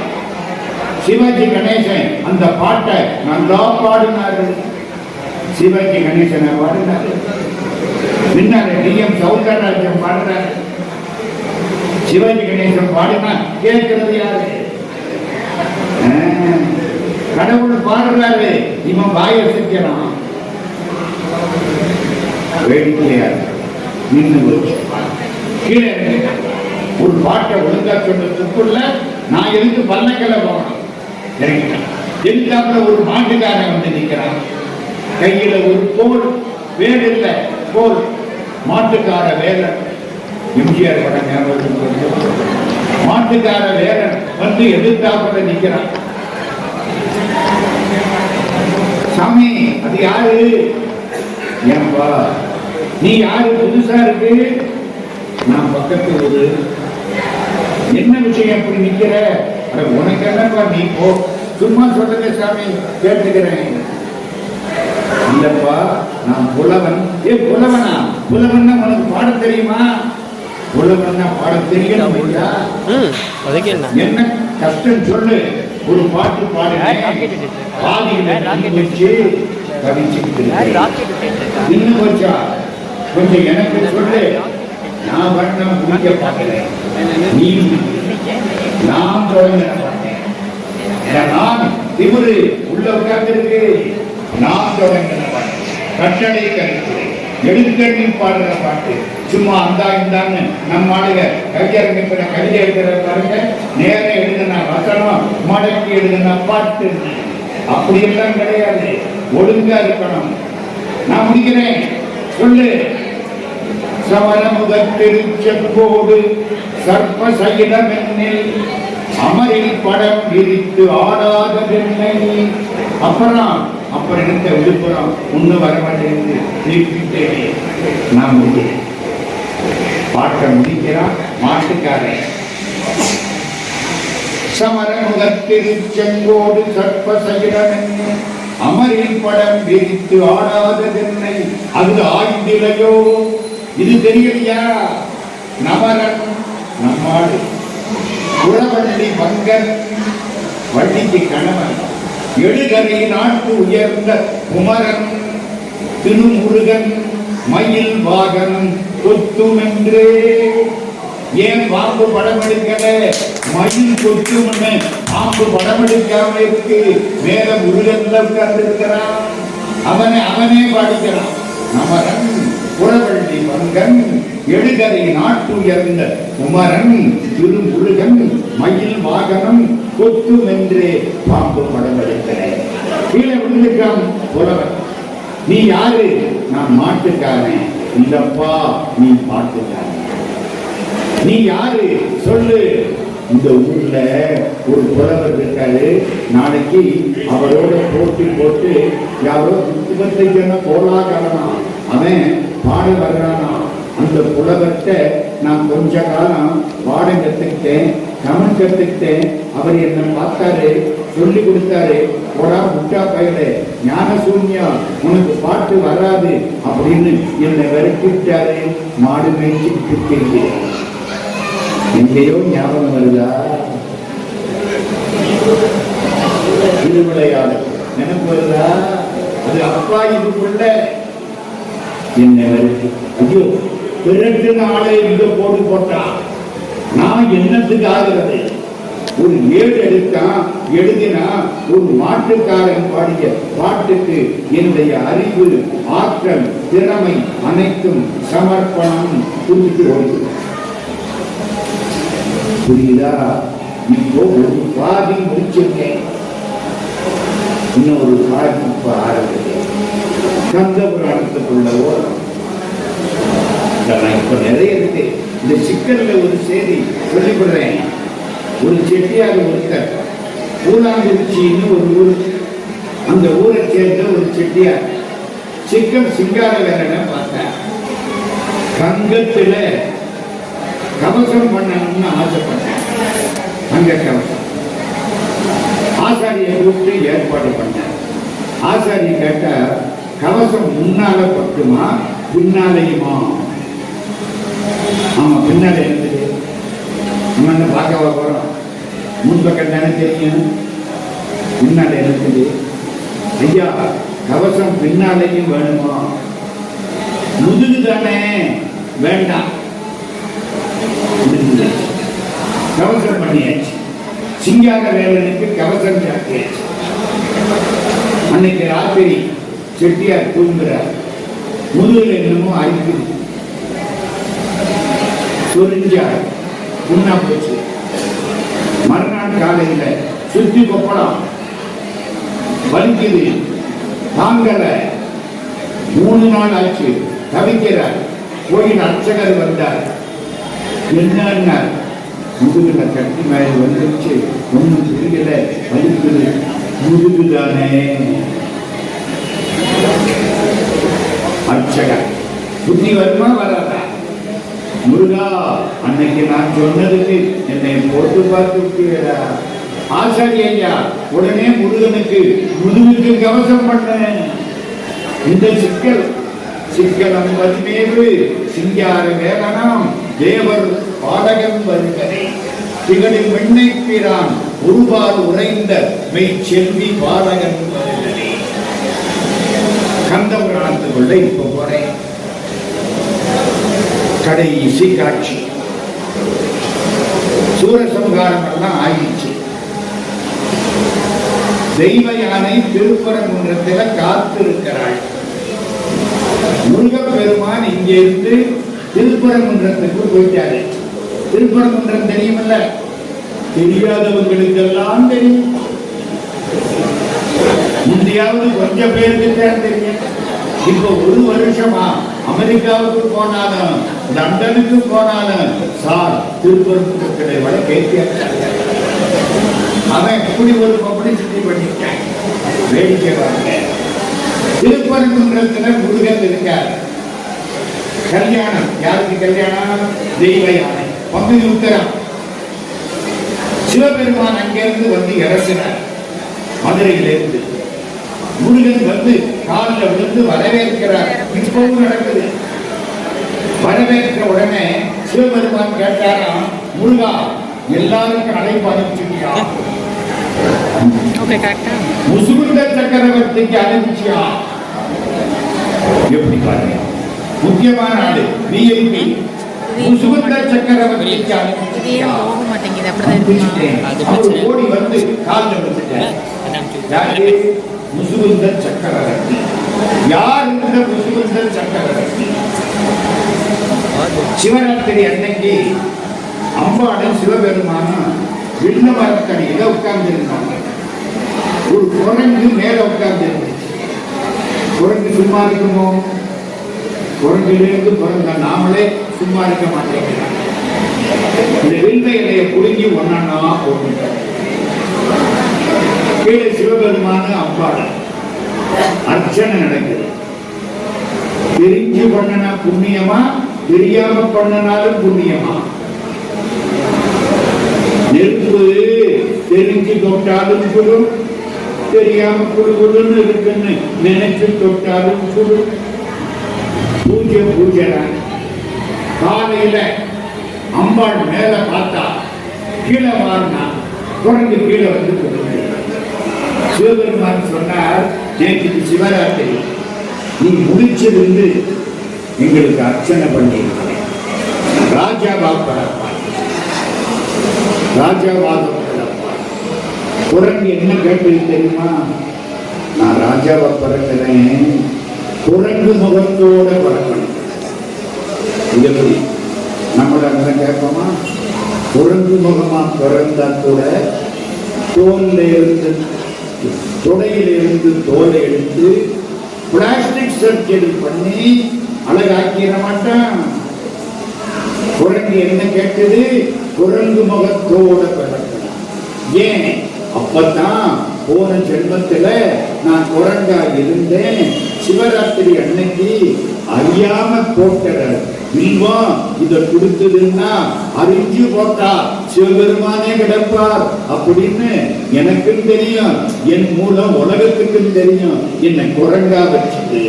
சிவாஜி கணேசன் அந்த பாட்டை நல்லா பாடினாரு. சிவாஜி கணேசனை பாடினாரு. பின்னால டி.எம். சௌந்தரராஜன் பாடுறாரு. சிவாஜி கணேசன் பாடினா கேட்கிறது யாரு? கடவுள் பாடுறாரு, இவன் வாய செஞ்சான். வேடிக்கையா நின்று போச்சு. கீழே ஒரு பாட்டை ஒழுங்கா சொன்னதுக்குள்ள நான் எதுக்கு பல்லக்கல்ல போகணும்? எதுக்காப்புல ஒரு மாட்டுக்காரன் வந்து நிற்கிறான். கையில ஒரு போல், வேடு இல்லை போல், மாட்டுக்கார வேலை. எம்ஜிஆர் படம் ஞாபகம். மாட்டுக்கார வேலன் வந்து எதிர்த்தாப்புல நிற்கிறான். சாமி அது யாரு? ஏன்பா நீ யாரு? புதுசா இருக்கு. நான் பக்கத்து ஒரு என்ன விஷயம் அப்படி நிக்கிற? உனக்கு என்னப்பா, நீ போ, சும்மா சொல்லுங்க சாமி, கேட்டுக்கிறேன். இல்லப்பா நான் புலவன். புலவனா? புலவன்னா உனக்கு பாட தெரியுமா? புலவன்னா பாட தெரியணும். என்ன கஷ்டம் சொல்லு. ஒரு பாட்டு பாடுறேன், பாதியில வச்சு கவிச்சுக்கிட்டு இன்னும் வச்சா கொஞ்சம் எனக்கு சொல்லு. நான் வண்ணம் முடிக்க பார்க்கிறேன், நீ நான் தொடங்க பார்த்தேன். நான் திமுரு உள்ள உட்கார்ந்து இருக்கு. நான் தொடங்க கட்டளை கருத்து எடுக்கண்ணி பாடுற பாட்டு. சும்மா அந்தா இந்தான்னு நம்ம ஆளுங்க கவிஞர் கவிதை எழுதுற பாருங்க. நேரம் எழுதுனா வசனம், மடக்கி எழுதுனா பாட்டு. அப்படியெல்லாம் கிடையாது. ஒழுங்கா இருக்கணும். நான் முடிக்கிறேன், சொல்லு. சமரமுத திருச்செங்கோடு சர்ப்ப சைலம் என்னில், அமரில் படம் விரித்து ஆடாத பெண்ணை. அப்புறம் எடுத்த விழுப்புரம் ஒண்ணு வர மாட்டேங்குது. நான் முடிக்கிறேன். பாட்ட முடிக்கிறான் மாட்டுக்காரன். சமர முகத்தில் செங்கோடு சற்ப சகிரன் அமரின் படம் விரித்து ஆடாததென்னை அது ஆய்ந்திலையோ. இது தெரியலையா? நமரன் நம்மாடு குளவள்ளி பங்கன் வள்ளிக்கு கணவன் எழுகரை நாட்டு உயர்ந்த குமரன் திருமுருகன் மயில் வாகனம் கொத்துமென்றே. ஏன் பாம்பு படம் எடுக்கல? மயில் கொத்தும்னு பாம்பு படம் எடுக்காம இருக்கு. மேல முருகன்ல உட்கார்ந்து இருக்கிறான். அவனே பாடிக்கிறான். நமரன் குளவள்ளி பங்கன் எழுகரை நாட்டு உயர்ந்த குமரன் திருமுருகன் மயில் வாகனம் கொத்துமென்றே பாம்பு படம் எடுக்கிறேன். கீழே விழுந்துட்டான் புலவன். நீ யாரு? நான் மாட்டுக்காரன். இல்லப்பா, நீ பாட்டுக்காரன். நீ யாரு சொல்லு. இந்த ஊர்ல ஒரு புலவர் இருக்காரு. நாளைக்கு அவரோட போட்டி போட்டு யாரோ 25 கோலாகலனா அவன் பாட வர்றானா. அந்த புலவர்கிட்ட நான் கொஞ்ச காலம் பாடம் கத்துக்கிட்டேன், கமன் கத்துக்கிட்டேன். அவர் என்ன பார்த்தாரு, சொல்லி கொடுத்தாரு. போடா முட்டா பயில ஞான சூன்யா, உனக்கு பாட்டு வராது அப்படின்னு என்னை விரட்டிட்டாரு. மாடு மேய்ச்சிட்டு எங்கேயோ ஞாபகம் வருதா? திருவிளையாடல் நினைப்பு வருதா? அது அப்பா இதுக்குள்ள என்னை விரட்டி, ஐயோ பிறகு நாளை இங்க போட்டு போட்டா நான் என்னத்துக்கு ஆகிறது? ஒரு ஏடு எடுத்தான், எழுதினா ஒரு மாட்டுக்காரன் பாடிய பாட்டுக்கு என்னுடைய அறிவு, ஆற்றல், திறமை அனைத்தும் சமர்ப்பணம் கொடுத்து ஓடுது. புரியுதா? இப்போ ஒரு பாதி முடிச்சிருக்கேன், இன்னும் ஒரு பாதி இப்ப ஆரம்பிக்கிறேன். கந்த புராணத்துக்குள்ள ஓரம் இப்ப நிறைய இருக்கு. இந்த சிக்கல்ல ஒரு செய்தி சொல்லிவிடுறேன். ஒரு செட்டியார் ஒருத்தர் பூலாங்குறிச்சின்னு ஒரு ஊர், அந்த ஊரை சேர்ந்த ஒரு செட்டியார் சிக்கல் சிங்கார வேலனை பார்த்தார். கங்கத்துல கவசம் பண்ணணும்னு ஆசைப்பட்டார். அங்க கவசம் ஆசாரியை கூப்பிட்டு ஏற்பாடு பண்ணார். ஆசாரி கேட்டா கவசம் முன்னால பட்டுமா பின்னாலையுமா? ஆமா, பின்னால இருக்குது. நம்ம பார்க்க போறோம், முன்பக்கம் தானே தெரியும், பின்னால இருக்குது. ஐயா கவசம் பின்னாலையும் வேணுமா? முதுகு தானே, வேண்டாம். கவசம் பண்ணியாச்சு. சிங்கார வேலனுக்கு கவசம் சாட்டியாச்சு. அன்னைக்கு ராத்திரி செட்டியார் தூங்குறார். முதுகுல என்னமோ அரிக்குது, சொரிஞ்சார், புண்ணா போச்சு. மறுநாள் காலையில சுத்தி கொப்பளம் வலிக்குது, தாங்கல. 3 நாள் ஆச்சு, தவிக்கிறார். கோயில் அர்ச்சகர் வந்தார். என்ன முதுகுல கட்டி மேல வந்துருச்சு, ஒன்னும் புரியல, வலிக்குது, முதுகுதானே. அர்ச்சகர் புத்தி வருமா வராதா? முருகா, அன்னைக்கு நான் சொன்னதுக்கு என்னை போட்டு பார்த்து ஆசாரி ஐயா உடனே முருகனுக்கு முதுகுக்கு கவசம் பண்ணேன். இந்த சிக்கலம் பதினேழு சிங்கார வேலனாம் தேவர் பாடகன் வருகனே திகழில் வெண்ணை பிரான் ஒருபால் உறைந்த மெய் செல்வி பாடகன் வருகனே. கந்த புராணத்துக்குள்ள இப்ப போறேன். கடைசி காட்சி சூரசம்ஹாரம் எல்லாம் ஆயிடுச்சு. தெய்வ யானை திருப்பரங்குன்றத்தில் காத்திருக்கிறாள். முருகப்பெருமான் இங்கே இருந்து திருப்பரங்குன்றத்துக்கு போயிட்டாரு. திருப்பரங்குன்றம் தெரியுமல்ல? தெரியாதவங்களுக்கெல்லாம் தெரியும். முந்தையாவது கொஞ்சம் பேருக்கு தான் தெரியும். இப்போ 1 வருஷமா அமெரிக்காவுக்கு போனாலும் லண்டனுக்கு போனாலும் சார் திருப்பரங்குன்றத்தை வர கேட்கிறாங்க. அவன் எப்படி ஒரு பப்ளிசிட்டி பண்ணிட்டான். வேடிக்கை வாங்க. திருப்பரங்குன்றத்துல முருகன் இருக்கார். கல்யாணம். யாருக்கு கல்யாணம்? தெய்வ யானை. பங்குனி உத்தரம். சிவபெருமான் அங்கிருந்து வந்து இறங்கினார் மதுரையிலிருந்து. முருகன் வந்து காலில் விழுந்து வரவேற்கிறார். இப்பவும் நடக்குது. வரவேற்ற உடனே சிவபெருமான் கேட்டாராம், முருகா எல்லாருக்கும் அழைப்பு அனுப்பிச்சியா? முசுகுந்த சக்கரவர்த்திக்கு அனுப்பிச்சியா? எப்படி பாருங்க, முக்கியமான ஆளு விஐபி. முசுகுந்த சக்கரவர்த்திக்கு அனுப்பிச்சியா? ஓடி வந்து காலில் விழுந்துட்டார். யாரு? முசுகுந்த சக்கரவர்த்தி. யார் இந்த முசுகுந்த சக்கரவர்த்தி? சிவராத்திரி அன்னைக்கு அம்பாளும் சிவபெருமானும் விண்ண மரத்தடியில உட்கார்ந்து இருந்தாங்க. ஒரு குரங்கு மேல உட்கார்ந்து இருந்துச்சு. குரங்கு சும்மா இருக்குமோ? குரங்கிலிருந்து பிறந்த நாமளே சும்மா இருக்க மாட்டேங்கிறாங்க. இந்த வில்வ இலையை புடுங்கி ஒன்னா போட்டு கீழே சிவபெருமான அம்பாள் அர்ச்சனை நடக்குது. தெரிஞ்சு பண்ணனா புண்ணியமா, தெரியாம பண்ணனாலும் புண்ணியமா? நெருப்பு தெரிஞ்சு தொட்டாலும் சுடும், தெரியாம குடுகுடுன்னு இருக்குன்னு நினைச்சு தொட்டாலும் சுடும். பூஜை பூஜை. காலையில அம்பாள் மேல பார்த்தா கீழே வாரினா குரங்கு கீழே வந்து கொடுங்க. சிவபெருமான் சொன்னார், நேற்றுக்கு சிவராத்திரி நீ முடிச்சிருந்து எங்களுக்கு அர்ச்சனை பண்ணி ராஜாவா பிறப்பார், ராஜாவாக பிறப்பார். குரங்கு என்ன கேட்டது தெரியுமா? நான் ராஜாவா பிறக்கிறேன், குரங்கு முகத்தோட பிறக்கணும். எப்படி நம்மள கேட்போமா? குரங்கு முகமா பிறந்தா கூட தோல்ல இருந்து தொடையிலிருந்து தோலை எடுத்து பிளாஸ்டிக் சர்ஜரி பண்ணி அழகாக்கிற மாட்டான். குரங்கு என்ன கேட்டது? குரங்கு முகத்தோட பிறக்கணும். ஏன்? அப்பதான் போன ஜென்மத்துல நான் குரங்கா இருந்தேன். சிவராத்திரி அன்னைக்கு அறியாம போட்ட வில்வம் இத கொடுத்ததுன்னா அறிஞ்சு போட்டா சிவபெருமானே கிடப்பார் அப்படின்னு எனக்கும் தெரியும், என் மூலம் உலகத்துக்கும் தெரியும். என்ன குரங்கா வச்சுது.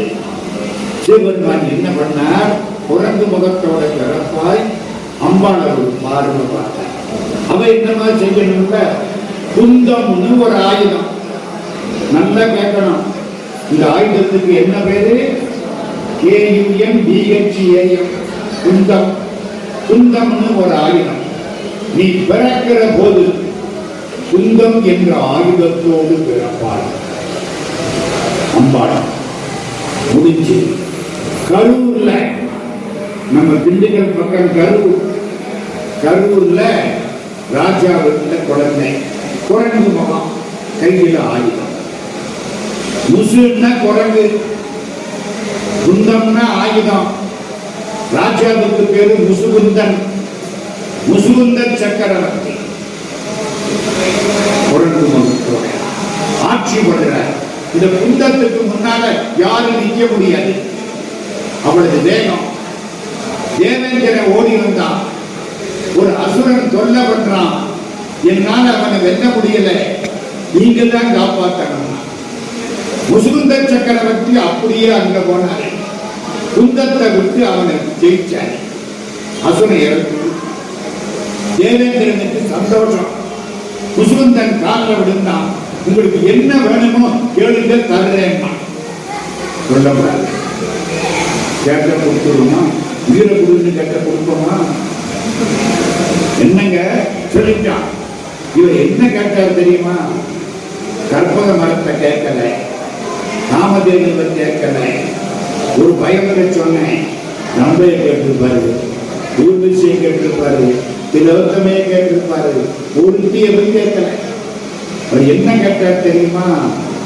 சிவபெருமான் என்ன பண்ணார்? குரங்கு முகத்தோட பிறப்பாய் அம்பாளை ஒரு பார்வை பார்த்தார். அவ என்னமா செய்யணும்ல? குந்தம்னு ஒரு ஆயுதம். நல்லா கேட்கணும். இந்த ஆயுதத்துக்கு என்ன பேரு? KUNDHAM. குந்தம். குந்தம்னு ஒரு ஆயுதம். நீ பிறக்கிற போது குந்தம் என்ற ஆயுதத்தோடு பிறப்பாள் அம்பாள். முடிஞ்சு கரூர்ல, நம்ம திண்டுக்கல் பக்கம் கரூர்ல ராஜா வீட்டுல குழந்தை, குரங்கு முகம், கையில ஆயுதம். முசுன்னா குரங்கு, குந்தம்னா ஆயுதம். ராஜாவுக்கு பேரு முசுகுந்தன், முசுகுந்தன் சக்கரவர்த்தி. குரங்கு முகத்தோட ஆட்சி பண்றார். இந்த குந்தத்துக்கு முன்னால யாரும் நிற்க முடியாது, அவளது வேகம். தேவேந்திரன் ஓடி வந்தான். ஒரு அசுரன் தொல்லை பண்றான், என்னால அவனை வெல்ல முடியல, நீங்க தான் காப்பாற்றணும். முசுகுந்த சக்கரவர்த்தி அப்படியே அங்க போனாரு. குந்தத்தை விட்டு அவனை ஜெயிச்சாரு. அசுரன் இறந்து. தேவேந்திரனுக்கு சந்தோஷம். முசுகுந்தன் காலில் விழுந்தான். உங்களுக்கு என்ன வேணுமோ கேளுங்க, தர்றேன். சொல்லக்கூடாது. கேட்ட கொடுத்துருமா? வீர குருன்னு கேட்ட கொடுப்போமா? என்னங்க சொல்லிட்டான். இவர் என்ன கேட்டார் தெரியுமா? கற்பக மரத்தை கேட்கல, காமதேவனை கேட்கல. ஒரு பயமரை சொன்னேன், நம்பையை கேட்டிருப்பாரு, ஊர்வசியை கேட்டிருப்பாரு, திலோத்தமையை கேட்டிருப்பாரு, ஒருத்தியை போய் கேட்கல. அவர் என்ன கேட்டார் தெரியுமா?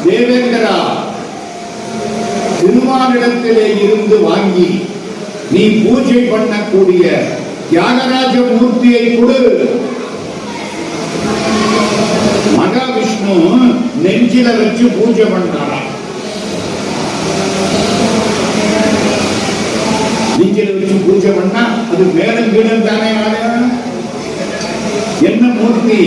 தேவேந்திரா, திருமாலிடத்திலே இருந்து வாங்கி நீ பூஜை பண்ணக்கூடிய தியாகராஜ மூர்த்தியை கொடு. மகாவிஷ்ணு நெஞ்சில வச்சு பூஜை பண்றாராம். நீங்கள வச்சு பூஜை பண்ணா அது மேலும் கீழும் தானே என்ன மூர்த்தி?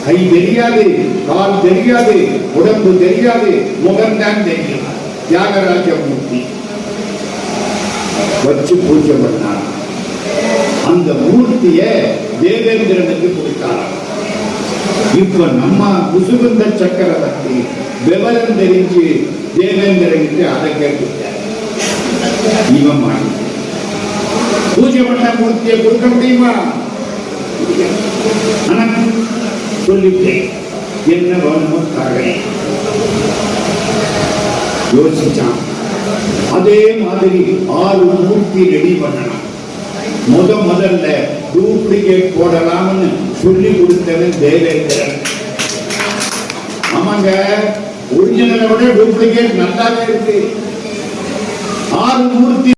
கை தெரியாது, கால் தெரியாது, உடம்பு தெரியாது, முகம்தான் தெரியும். தியாகராஜ மூர்த்தி வச்சு பூஜை பண்ணார். அந்த மூர்த்திய தேவேந்திரனுக்கு கொடுத்தார். இப்ப நம்ம குசுகுந்த சக்கரவர்த்தி விவரம் தெரிஞ்சு தேவேந்திரனுக்கு அதை கேட்டுட்டார். இவன் மாறி பூஜை பண்ண மூர்த்தியை கொடுக்க முடியுமா? சொல்லிட்டேன், என்ன வேணுமோ தரேன். யோசிச்சான். அதே மாதிரி 6 மூர்த்தி ரெடி பண்ணணும். முதல்ல டூப்ளிகேட் போடலாம்னு சொல்லி கொடுத்தவன் தேவேந்திரன். ஆமாங்க, ஒரிஜினலை விட டூப்ளிகேட் நல்லாவே இருக்கு. 6 மூர்த்தி